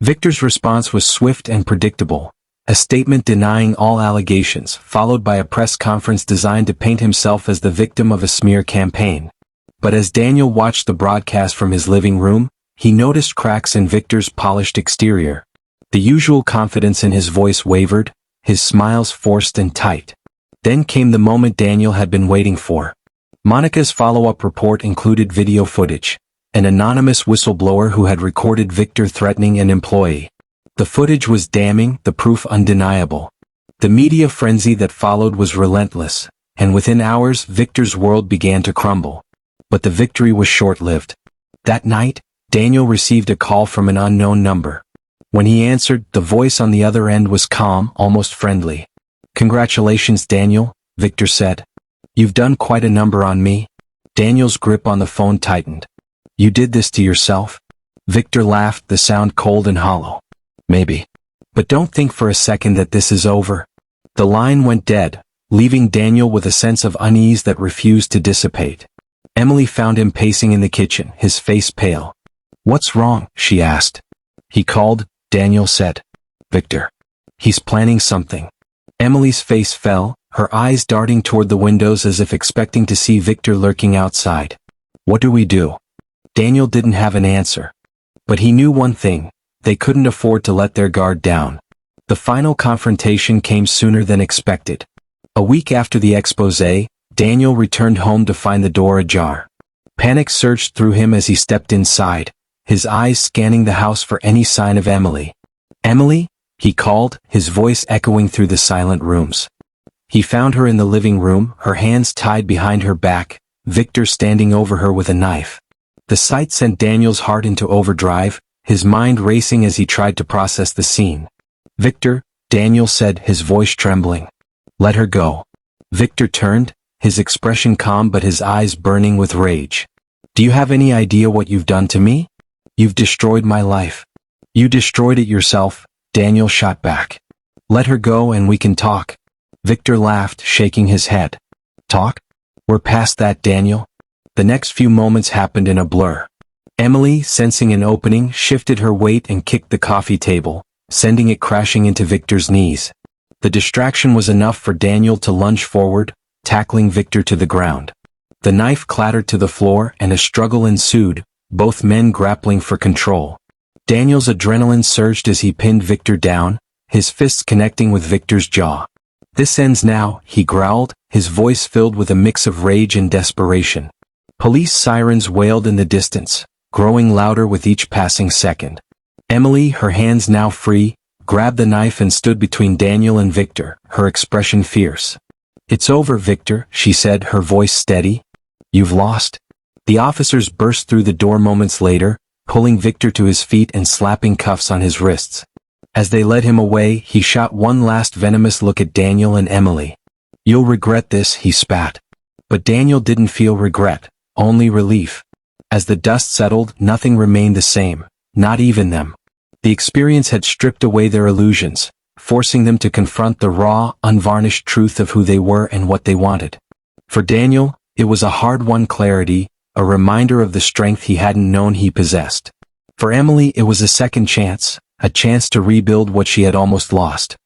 Victor's response was swift and predictable. A statement denying all allegations, followed by a press conference designed to paint himself as the victim of a smear campaign. But as Daniel watched the broadcast from his living room, he noticed cracks in Victor's polished exterior. The usual confidence in his voice wavered, his smiles forced and tight. Then came the moment Daniel had been waiting for. Monica's follow-up report included video footage, an anonymous whistleblower who had recorded Victor threatening an employee. The footage was damning, the proof undeniable. The media frenzy that followed was relentless, and within hours Victor's world began to crumble. But the victory was short-lived. That night, Daniel received a call from an unknown number. When he answered, the voice on the other end was calm, almost friendly. "Congratulations, Daniel," Victor said. "You've done quite a number on me." Daniel's grip on the phone tightened. "You did this to yourself?" Victor laughed, the sound cold and hollow. "Maybe. But don't think for a second that this is over." The line went dead, leaving Daniel with a sense of unease that refused to dissipate. Emily found him pacing in the kitchen, his face pale. "What's wrong?" she asked. "He called," Daniel said. "Victor. He's planning something." Emily's face fell, her eyes darting toward the windows as if expecting to see Victor lurking outside. "What do we do?" Daniel didn't have an answer. But he knew one thing. They couldn't afford to let their guard down. The final confrontation came sooner than expected. A week after the exposé, Daniel returned home to find the door ajar. Panic surged through him as he stepped inside, his eyes scanning the house for any sign of Emily. "Emily?" he called, his voice echoing through the silent rooms. He found her in the living room, her hands tied behind her back, Victor standing over her with a knife. The sight sent Daniel's heart into overdrive, his mind racing as he tried to process the scene. "Victor," Daniel said, his voice trembling. "Let her go." Victor turned, his expression calm but his eyes burning with rage. "Do you have any idea what you've done to me? You've destroyed my life." "You destroyed it yourself," Daniel shot back. "Let her go and we can talk." Victor laughed, shaking his head. "Talk? We're past that, Daniel." The next few moments happened in a blur. Emily, sensing an opening, shifted her weight and kicked the coffee table, sending it crashing into Victor's knees. The distraction was enough for Daniel to lunge forward, tackling Victor to the ground. The knife clattered to the floor and a struggle ensued, both men grappling for control. Daniel's adrenaline surged as he pinned Victor down, his fists connecting with Victor's jaw. "This ends now," he growled, his voice filled with a mix of rage and desperation. Police sirens wailed in the distance, growing louder with each passing second. Emily, her hands now free, grabbed the knife and stood between Daniel and Victor, her expression fierce. "It's over, Victor," she said, her voice steady. "You've lost." The officers burst through the door moments later, pulling Victor to his feet and slapping cuffs on his wrists. As they led him away, he shot one last venomous look at Daniel and Emily. "You'll regret this," he spat. But Daniel didn't feel regret, only relief. As the dust settled, nothing remained the same, not even them. The experience had stripped away their illusions, forcing them to confront the raw, unvarnished truth of who they were and what they wanted. For Daniel, It was a hard-won clarity, a reminder of the strength he hadn't known he possessed. For Emily, it was a second chance, a chance to rebuild what she had almost lost.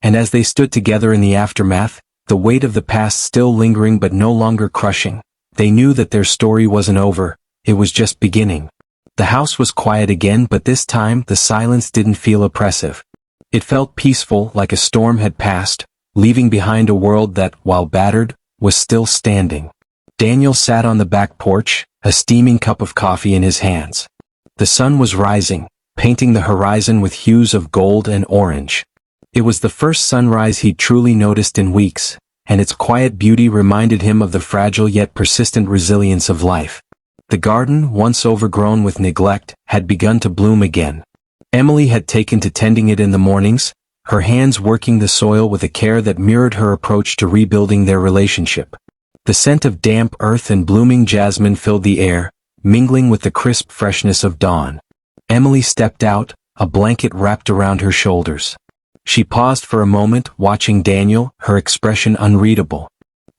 And as they stood together in the aftermath, the weight of the past still lingering but no longer crushing, they knew that their story wasn't over, it was just beginning. The house was quiet again, but this time the silence didn't feel oppressive. It felt peaceful, like a storm had passed, leaving behind a world that, while battered, was still standing. Daniel sat on the back porch, a steaming cup of coffee in his hands. The sun was rising, painting the horizon with hues of gold and orange. It was the first sunrise he'd truly noticed in weeks, and its quiet beauty reminded him of the fragile yet persistent resilience of life. The garden, once overgrown with neglect, had begun to bloom again. Emily had taken to tending it in the mornings, her hands working the soil with a care that mirrored her approach to rebuilding their relationship. The scent of damp earth and blooming jasmine filled the air, mingling with the crisp freshness of dawn. Emily stepped out, a blanket wrapped around her shoulders. She paused for a moment, watching Daniel, her expression unreadable.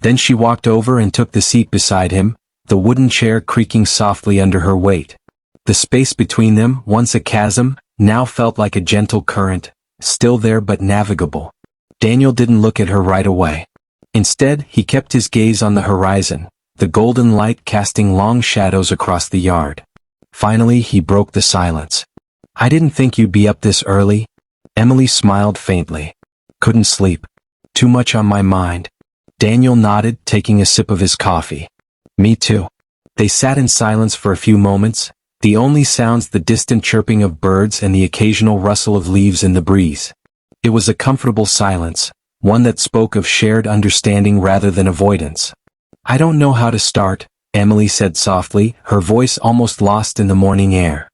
Then she walked over and took the seat beside him, the wooden chair creaking softly under her weight. The space between them, once a chasm, now felt like a gentle current, still there but navigable. Daniel didn't look at her right away. Instead, he kept his gaze on the horizon, the golden light casting long shadows across the yard. Finally, he broke the silence. "I didn't think you'd be up this early." Emily smiled faintly. "Couldn't sleep. Too much on my mind." Daniel nodded, taking a sip of his coffee. "Me too." They sat in silence for a few moments, the only sounds the distant chirping of birds and the occasional rustle of leaves in the breeze. It was a comfortable silence, one that spoke of shared understanding rather than avoidance. "I don't know how to start," Emily said softly, her voice almost lost in the morning air.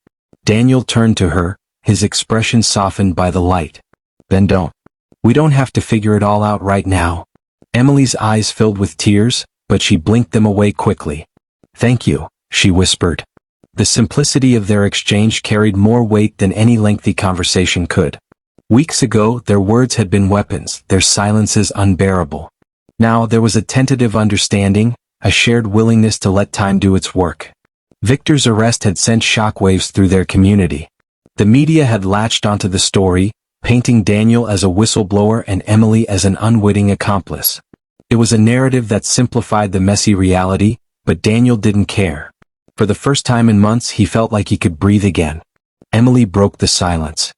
Daniel turned to her, his expression softened by the light. "Then don't. We don't have to figure it all out right now." Emily's eyes filled with tears, but she blinked them away quickly. "Thank you," she whispered. The simplicity of their exchange carried more weight than any lengthy conversation could. Weeks ago, their words had been weapons, their silences unbearable. Now there was a tentative understanding, a shared willingness to let time do its work. Victor's arrest had sent shockwaves through their community. The media had latched onto the story, painting Daniel as a whistleblower and Emily as an unwitting accomplice. It was a narrative that simplified the messy reality, but Daniel didn't care. For the first time in months, he felt like he could breathe again. Emily broke the silence.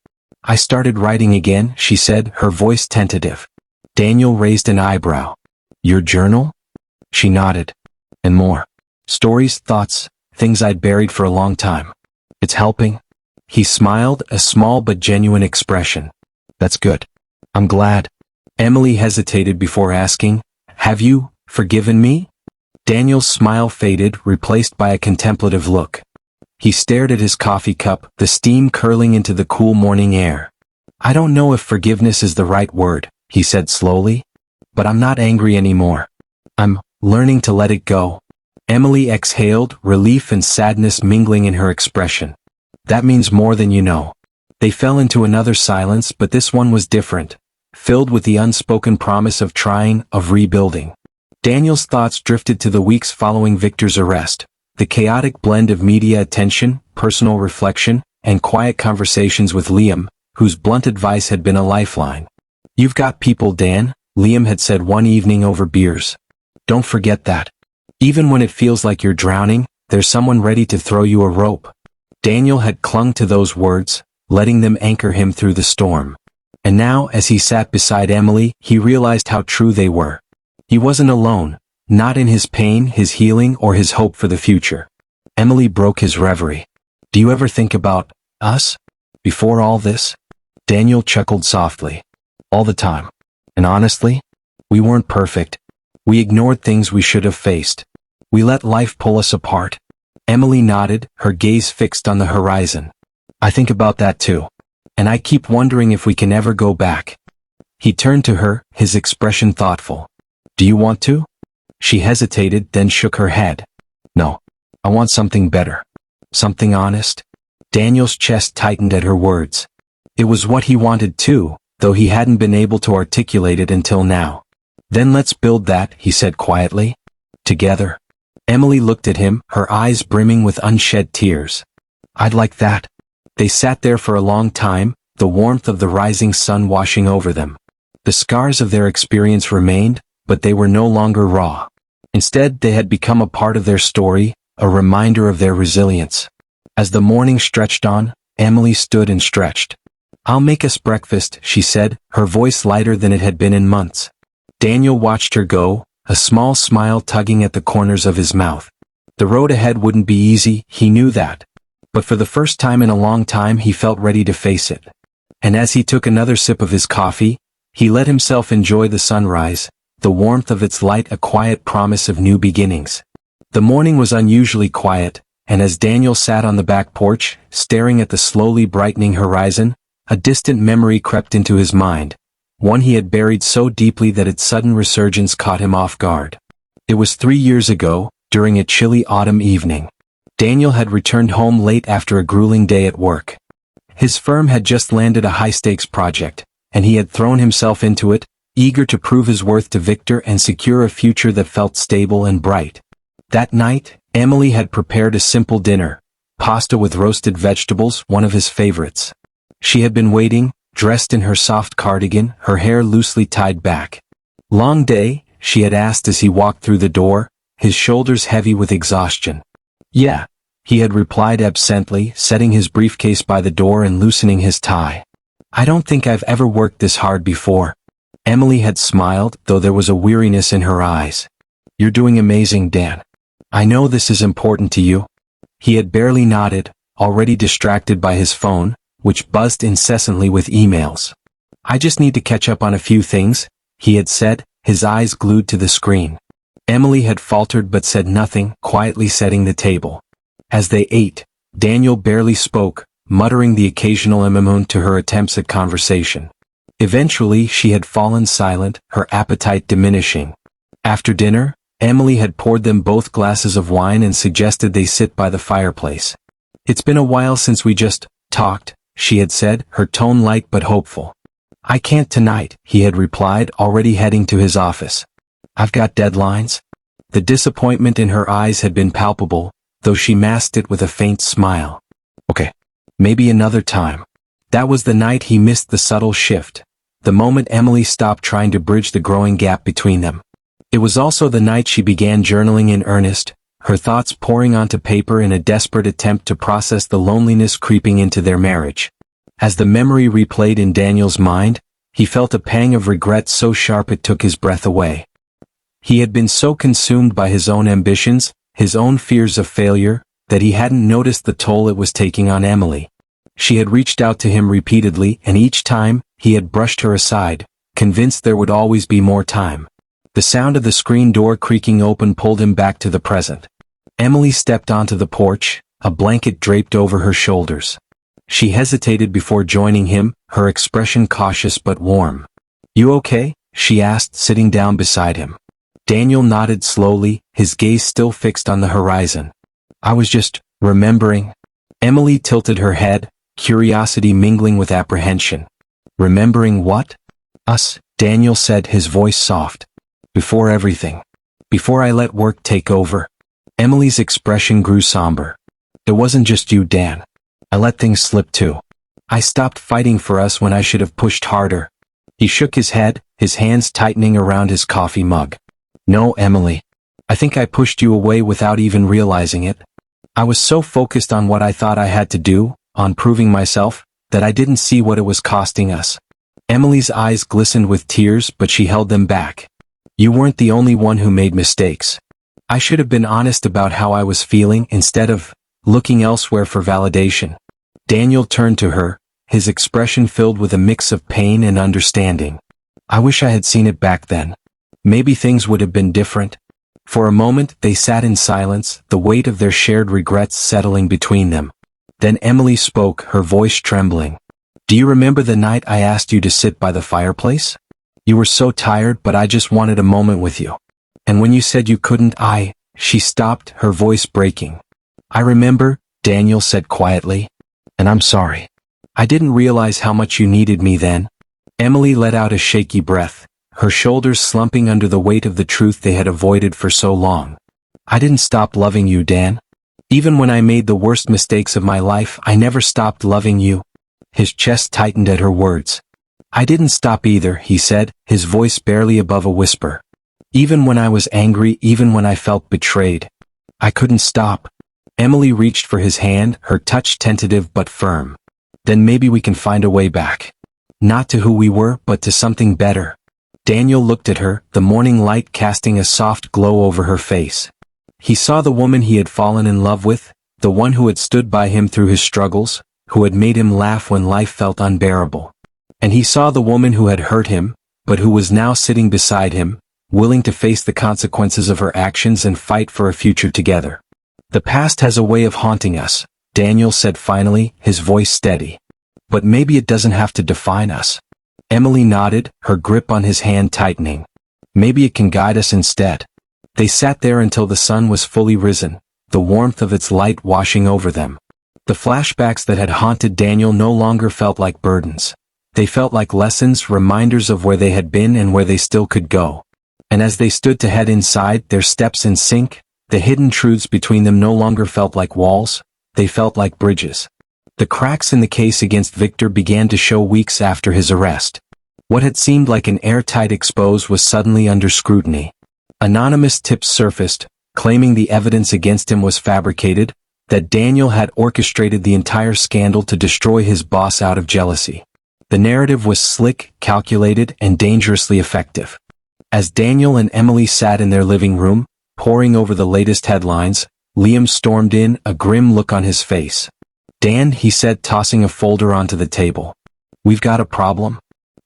"I started writing again," she said, her voice tentative. Daniel raised an eyebrow. "Your journal?" She nodded. "And more. Stories, thoughts, things I'd buried for a long time. It's helping." He smiled, a small but genuine expression. "That's good. I'm glad." Emily hesitated before asking, "Have you forgiven me?" Daniel's smile faded, replaced by a contemplative look. He stared at his coffee cup, the steam curling into the cool morning air. "I don't know if forgiveness is the right word," he said slowly, "but I'm not angry anymore. I'm learning to let it go." Emily exhaled, relief and sadness mingling in her expression. "That means more than you know." They fell into another silence, but this one was different, filled with the unspoken promise of trying, of rebuilding. Daniel's thoughts drifted to the weeks following Victor's arrest, the chaotic blend of media attention, personal reflection, and quiet conversations with Liam, whose blunt advice had been a lifeline. "You've got people, Dan," Liam had said one evening over beers. "Don't forget that. Even when it feels like you're drowning, there's someone ready to throw you a rope." Daniel had clung to those words, letting them anchor him through the storm. And now, as he sat beside Emily, he realized how true they were. He wasn't alone, not in his pain, his healing, or his hope for the future. Emily broke his reverie. "Do you ever think about us? Before all this?" Daniel chuckled softly. "All the time. And honestly, we weren't perfect. We ignored things we should have faced. We let life pull us apart." Emily nodded, her gaze fixed on the horizon. "I think about that too. And I keep wondering if we can ever go back." He turned to her, his expression thoughtful. "Do you want to?" She hesitated, then shook her head. "No. I want something better. Something honest." Daniel's chest tightened at her words. It was what he wanted too, though he hadn't been able to articulate it until now. "Then let's build that," he said quietly. "Together." Emily looked at him, her eyes brimming with unshed tears. I'd like that. They sat there for a long time, the warmth of the rising sun washing over them. The scars of their experience remained, but they were no longer raw. Instead, they had become a part of their story, a reminder of their resilience. As the morning stretched on, Emily stood and stretched. I'll make us breakfast, she said, her voice lighter than it had been in months. Daniel watched her go, a small smile tugging at the corners of his mouth. The road ahead wouldn't be easy, he knew that. But for the first time in a long time he felt ready to face it. And as he took another sip of his coffee, he let himself enjoy the sunrise, the warmth of its light a quiet promise of new beginnings. The morning was unusually quiet, and as Daniel sat on the back porch, staring at the slowly brightening horizon, a distant memory crept into his mind, one he had buried so deeply that its sudden resurgence caught him off guard. It was 3 years ago, during a chilly autumn evening. Daniel had returned home late after a grueling day at work. His firm had just landed a high-stakes project, and he had thrown himself into it, eager to prove his worth to Victor and secure a future that felt stable and bright. That night, Emily had prepared a simple dinner, pasta with roasted vegetables, one of his favorites. She had been waiting, dressed in her soft cardigan, her hair loosely tied back. Long day, she had asked as he walked through the door, his shoulders heavy with exhaustion. Yeah, he had replied absently, setting his briefcase by the door and loosening his tie. I don't think I've ever worked this hard before. Emily had smiled, though there was a weariness in her eyes. You're doing amazing, Dan. I know this is important to you. He had barely nodded, already distracted by his phone, which buzzed incessantly with emails. I just need to catch up on a few things, he had said, his eyes glued to the screen. Emily had faltered but said nothing, quietly setting the table. As they ate, Daniel barely spoke, muttering the occasional to her attempts at conversation. Eventually she had fallen silent, her appetite diminishing. After dinner, Emily had poured them both glasses of wine and suggested they sit by the fireplace. It's been a while since we just talked, she had said, her tone light but hopeful. I can't tonight, he had replied, already heading to his office. I've got deadlines. The disappointment in her eyes had been palpable, though she masked it with a faint smile. Okay, maybe another time. That was the night he missed the subtle shift, the moment Emily stopped trying to bridge the growing gap between them. It was also the night she began journaling in earnest, her thoughts pouring onto paper in a desperate attempt to process the loneliness creeping into their marriage. As the memory replayed in Daniel's mind, he felt a pang of regret so sharp it took his breath away. He had been so consumed by his own ambitions, his own fears of failure, that he hadn't noticed the toll it was taking on Emily. She had reached out to him repeatedly, and each time, he had brushed her aside, convinced there would always be more time. The sound of the screen door creaking open pulled him back to the present. Emily stepped onto the porch, a blanket draped over her shoulders. She hesitated before joining him, her expression cautious but warm. You okay? She asked, sitting down beside him. Daniel nodded slowly, his gaze still fixed on the horizon. I was just remembering. Emily tilted her head, curiosity mingling with apprehension. Remembering what? Us, Daniel said, his voice soft. Before everything. Before I let work take over. Emily's expression grew somber. It wasn't just you, Dan. I let things slip too. I stopped fighting for us when I should have pushed harder. He shook his head, his hands tightening around his coffee mug. No, Emily. I think I pushed you away without even realizing it. I was so focused on what I thought I had to do, on proving myself, that I didn't see what it was costing us. Emily's eyes glistened with tears, but she held them back. You weren't the only one who made mistakes. I should have been honest about how I was feeling instead of looking elsewhere for validation. Daniel turned to her, his expression filled with a mix of pain and understanding. I wish I had seen it back then. Maybe things would have been different. For a moment they sat in silence, the weight of their shared regrets settling between them. Then Emily spoke, her voice trembling. Do you remember the night I asked you to sit by the fireplace? You were so tired, but I just wanted a moment with you. And when you said you couldn't, she stopped, her voice breaking. I remember, Daniel said quietly. And I'm sorry. I didn't realize how much you needed me then. Emily let out a shaky breath, her shoulders slumping under the weight of the truth they had avoided for so long. I didn't stop loving you, Dan. Even when I made the worst mistakes of my life, I never stopped loving you. His chest tightened at her words. I didn't stop either, he said, his voice barely above a whisper. Even when I was angry, even when I felt betrayed. I couldn't stop. Emily reached for his hand, her touch tentative but firm. Then maybe we can find a way back. Not to who we were, but to something better. Daniel looked at her, the morning light casting a soft glow over her face. He saw the woman he had fallen in love with, the one who had stood by him through his struggles, who had made him laugh when life felt unbearable. And he saw the woman who had hurt him, but who was now sitting beside him, willing to face the consequences of her actions and fight for a future together. The past has a way of haunting us, Daniel said finally, his voice steady. But maybe it doesn't have to define us. Emily nodded, her grip on his hand tightening. Maybe it can guide us instead. They sat there until the sun was fully risen, the warmth of its light washing over them. The flashbacks that had haunted Daniel no longer felt like burdens. They felt like lessons, reminders of where they had been and where they still could go. And as they stood to head inside, their steps in sync, the hidden truths between them no longer felt like walls, they felt like bridges. The cracks in the case against Victor began to show weeks after his arrest. What had seemed like an airtight expose was suddenly under scrutiny. Anonymous tips surfaced, claiming the evidence against him was fabricated, that Daniel had orchestrated the entire scandal to destroy his boss out of jealousy. The narrative was slick, calculated, and dangerously effective. As Daniel and Emily sat in their living room, poring over the latest headlines, Liam stormed in, a grim look on his face. Dan, he said, tossing a folder onto the table. We've got a problem.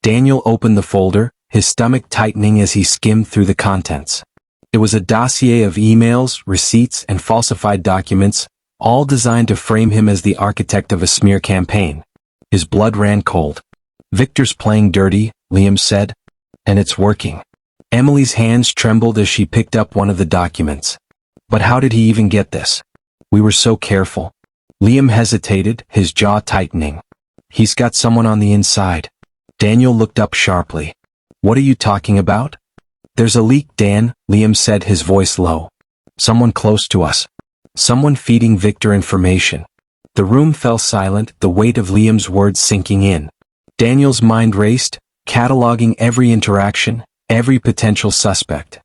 Daniel opened the folder, his stomach tightening as he skimmed through the contents. It was a dossier of emails, receipts, and falsified documents, all designed to frame him as the architect of a smear campaign. His blood ran cold. Victor's playing dirty, Liam said. And it's working. Emily's hands trembled as she picked up one of the documents. But how did he even get this? We were so careful. Liam hesitated, his jaw tightening. He's got someone on the inside. Daniel looked up sharply. What are you talking about? There's a leak, Dan, Liam said, his voice low. Someone close to us. Someone feeding Victor information. The room fell silent, the weight of Liam's words sinking in. Daniel's mind raced, cataloging every interaction, every potential suspect.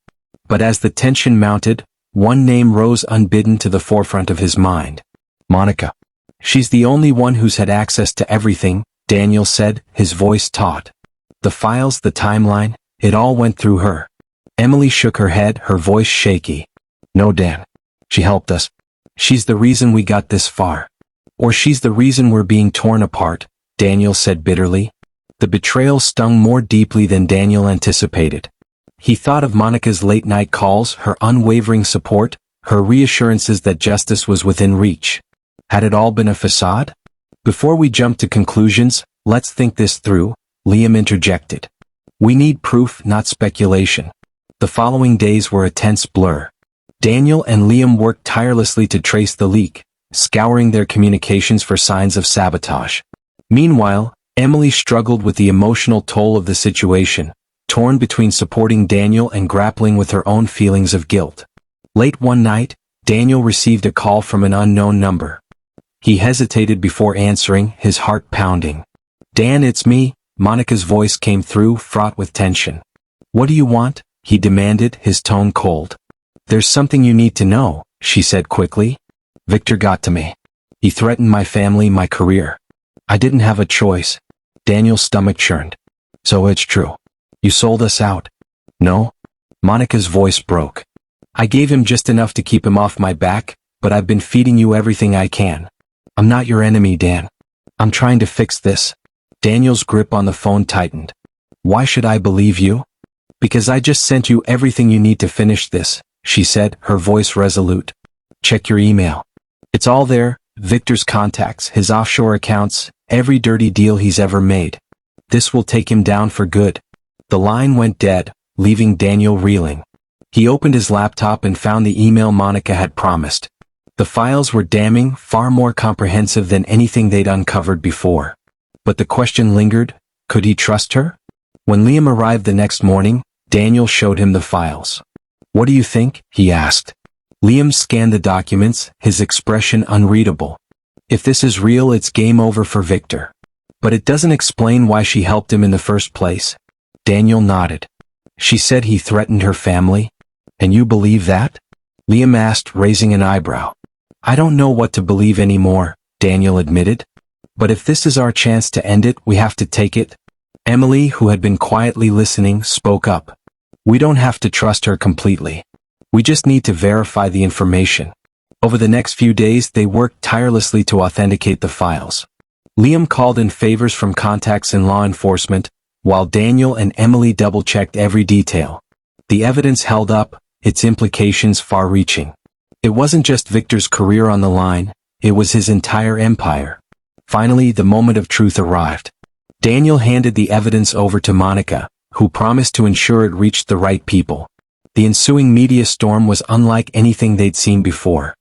But as the tension mounted, one name rose unbidden to the forefront of his mind. Monica. She's the only one who's had access to everything, Daniel said, his voice taut. The files, the timeline, it all went through her. Emily shook her head, her voice shaky. No, Dan. She helped us. She's the reason we got this far. Or she's the reason we're being torn apart, Daniel said bitterly. The betrayal stung more deeply than Daniel anticipated. He thought of Monica's late-night calls, her unwavering support, her reassurances that justice was within reach. Had it all been a facade? Before we jump to conclusions, let's think this through, Liam interjected. We need proof, not speculation. The following days were a tense blur. Daniel and Liam worked tirelessly to trace the leak, scouring their communications for signs of sabotage. Meanwhile, Emily struggled with the emotional toll of the situation, torn between supporting Daniel and grappling with her own feelings of guilt. Late one night, Daniel received a call from an unknown number. He hesitated before answering, his heart pounding. Dan, it's me, Monica's voice came through, fraught with tension. What do you want? He demanded, his tone cold. There's something you need to know, she said quickly. Victor got to me. He threatened my family, my career. I didn't have a choice. Daniel's stomach churned. So it's true. You sold us out. No? Monica's voice broke. I gave him just enough to keep him off my back, but I've been feeding you everything I can. I'm not your enemy, Dan. I'm trying to fix this. Daniel's grip on the phone tightened. Why should I believe you? Because I just sent you everything you need to finish this, she said, her voice resolute. Check your email. It's all there, Victor's contacts, his offshore accounts, every dirty deal he's ever made. This will take him down for good. The line went dead, leaving Daniel reeling. He opened his laptop and found the email Monica had promised. The files were damning, far more comprehensive than anything they'd uncovered before. But the question lingered, could he trust her? When Liam arrived the next morning, Daniel showed him the files. What do you think? He asked. Liam scanned the documents, his expression unreadable. If this is real, it's game over for Victor. But it doesn't explain why she helped him in the first place. Daniel nodded. She said he threatened her family? And you believe that? Liam asked, raising an eyebrow. I don't know what to believe anymore, Daniel admitted. But if this is our chance to end it, we have to take it. Emily, who had been quietly listening, spoke up. We don't have to trust her completely. We just need to verify the information. Over the next few days, they worked tirelessly to authenticate the files. Liam called in favors from contacts in law enforcement, while Daniel and Emily double-checked every detail. The evidence held up, its implications far-reaching. It wasn't just Victor's career on the line, it was his entire empire. Finally, the moment of truth arrived. Daniel handed the evidence over to Monica, who promised to ensure it reached the right people. The ensuing media storm was unlike anything they'd seen before.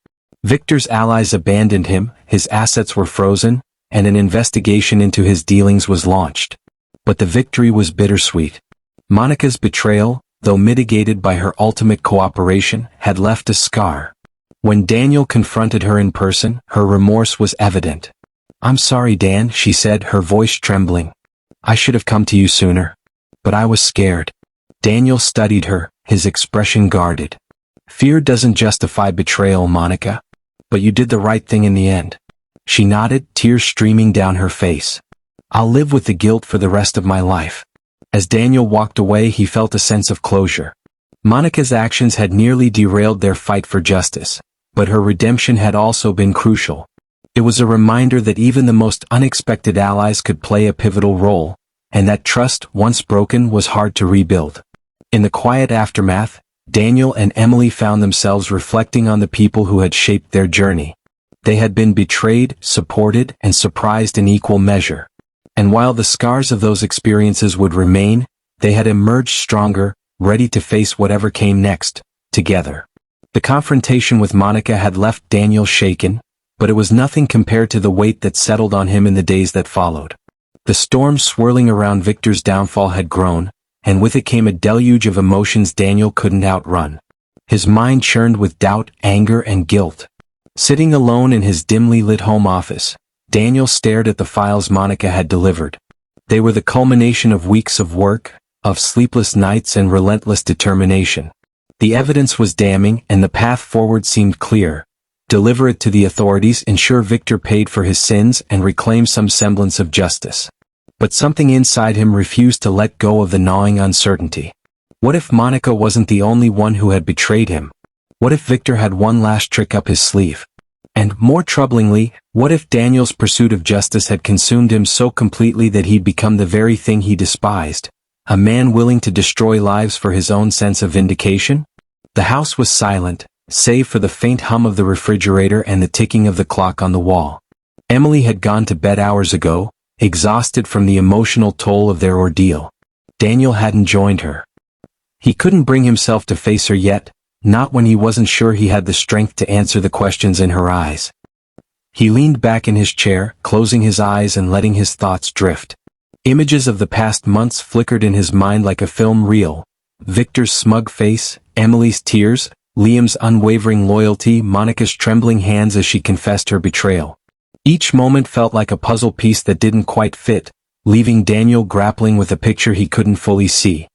Victor's allies abandoned him, his assets were frozen, and an investigation into his dealings was launched. But the victory was bittersweet. Monica's betrayal, though mitigated by her ultimate cooperation, had left a scar. When Daniel confronted her in person, her remorse was evident. I'm sorry, Dan, she said, her voice trembling. I should have come to you sooner. But I was scared. Daniel studied her, his expression guarded. Fear doesn't justify betrayal, Monica. But you did the right thing in the end. She nodded, tears streaming down her face. I'll live with the guilt for the rest of my life. As Daniel walked away, he felt a sense of closure. Monica's actions had nearly derailed their fight for justice, but her redemption had also been crucial. It was a reminder that even the most unexpected allies could play a pivotal role, and that trust, once broken, was hard to rebuild. In the quiet aftermath, Daniel and Emily found themselves reflecting on the people who had shaped their journey. They had been betrayed, supported, and surprised in equal measure. And while the scars of those experiences would remain, they had emerged stronger, ready to face whatever came next, together. The confrontation with Monica had left Daniel shaken, but it was nothing compared to the weight that settled on him in the days that followed. The storm swirling around Victor's downfall had grown, and with it came a deluge of emotions Daniel couldn't outrun. His mind churned with doubt, anger, and guilt. Sitting alone in his dimly lit home office, Daniel stared at the files Monica had delivered. They were the culmination of weeks of work, of sleepless nights and relentless determination. The evidence was damning, and the path forward seemed clear. Deliver it to the authorities, ensure Victor paid for his sins, and reclaim some semblance of justice. But something inside him refused to let go of the gnawing uncertainty. What if Monica wasn't the only one who had betrayed him? What if Victor had one last trick up his sleeve? And, more troublingly, what if Daniel's pursuit of justice had consumed him so completely that he'd become the very thing he despised? A man willing to destroy lives for his own sense of vindication? The house was silent, save for the faint hum of the refrigerator and the ticking of the clock on the wall. Emily had gone to bed hours ago, exhausted from the emotional toll of their ordeal. Daniel hadn't joined her. He couldn't bring himself to face her yet, not when he wasn't sure he had the strength to answer the questions in her eyes. He leaned back in his chair, closing his eyes and letting his thoughts drift. Images of the past months flickered in his mind like a film reel. Victor's smug face, Emily's tears, Liam's unwavering loyalty, Monica's trembling hands as she confessed her betrayal. Each moment felt like a puzzle piece that didn't quite fit, leaving Daniel grappling with a picture he couldn't fully see.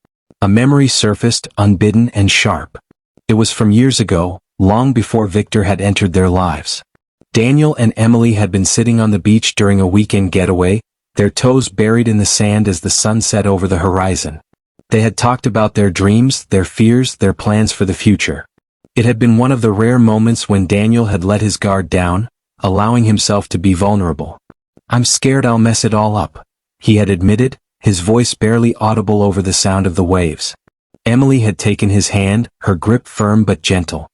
A memory surfaced, unbidden and sharp. It was from years ago, long before Victor had entered their lives. Daniel and Emily had been sitting on the beach during a weekend getaway, their toes buried in the sand as the sun set over the horizon. They had talked about their dreams, their fears, their plans for the future. It had been one of the rare moments when Daniel had let his guard down, allowing himself to be vulnerable. I'm scared I'll mess it all up, he had admitted, his voice barely audible over the sound of the waves. Emily had taken his hand, her grip firm but gentle.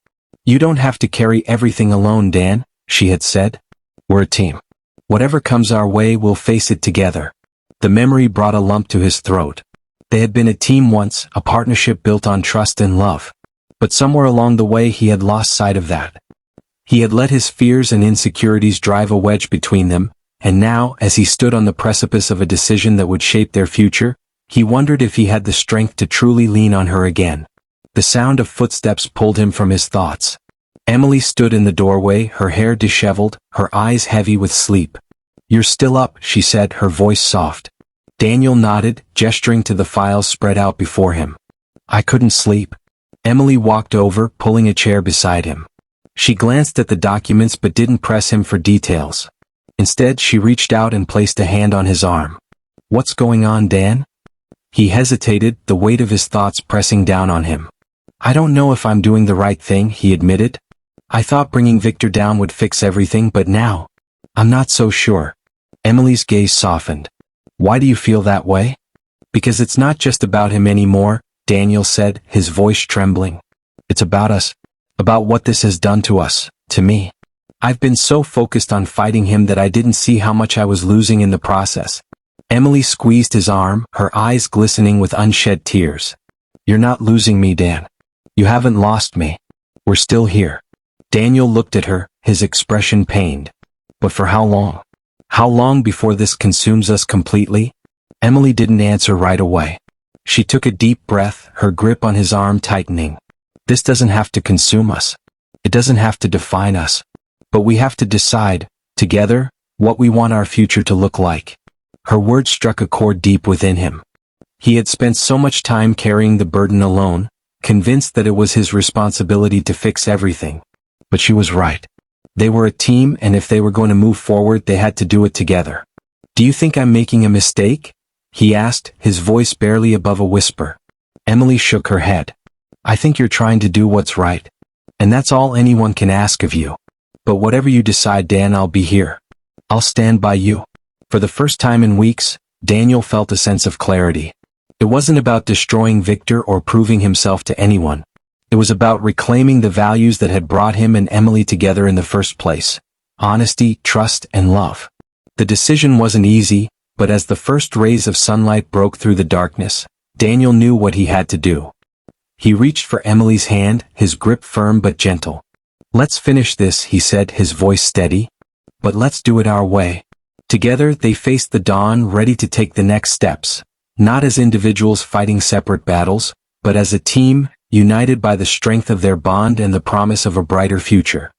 You don't have to carry everything alone, Dan, she had said. We're a team. Whatever comes our way, we'll face it together. The memory brought a lump to his throat. They had been a team once, a partnership built on trust and love. But somewhere along the way he had lost sight of that. He had let his fears and insecurities drive a wedge between them, and now, as he stood on the precipice of a decision that would shape their future, he wondered if he had the strength to truly lean on her again. The sound of footsteps pulled him from his thoughts. Emily stood in the doorway, her hair disheveled, her eyes heavy with sleep. "You're still up," she said, her voice soft. Daniel nodded, gesturing to the files spread out before him. "I couldn't sleep." Emily walked over, pulling a chair beside him. She glanced at the documents but didn't press him for details. Instead, she reached out and placed a hand on his arm. "What's going on, Dan?" He hesitated, the weight of his thoughts pressing down on him. "I don't know if I'm doing the right thing," he admitted. "I thought bringing Victor down would fix everything, but now, I'm not so sure." Emily's gaze softened. "Why do you feel that way?" "Because it's not just about him anymore," Daniel said, his voice trembling. "It's about us. About what this has done to us, to me. I've been so focused on fighting him that I didn't see how much I was losing in the process." Emily squeezed his arm, her eyes glistening with unshed tears. "You're not losing me, Dan. You haven't lost me. We're still here." Daniel looked at her, his expression pained. "But for how long? How long before this consumes us completely?" Emily didn't answer right away. She took a deep breath, her grip on his arm tightening. "This doesn't have to consume us. It doesn't have to define us. But we have to decide, together, what we want our future to look like." Her words struck a chord deep within him. He had spent so much time carrying the burden alone, convinced that it was his responsibility to fix everything. But she was right. They were a team, and if they were going to move forward, they had to do it together. "Do you think I'm making a mistake?" he asked, his voice barely above a whisper. Emily shook her head. "I think you're trying to do what's right. And that's all anyone can ask of you. But whatever you decide, Dan, I'll be here. I'll stand by you." For the first time in weeks, Daniel felt a sense of clarity. It wasn't about destroying Victor or proving himself to anyone. It was about reclaiming the values that had brought him and Emily together in the first place: honesty, trust, and love. The decision wasn't easy, but as the first rays of sunlight broke through the darkness, Daniel knew what he had to do. He reached for Emily's hand, his grip firm but gentle. "Let's finish this," he said, his voice steady. "But let's do it our way." Together, they faced the dawn, ready to take the next steps, not as individuals fighting separate battles, but as a team, united by the strength of their bond and the promise of a brighter future.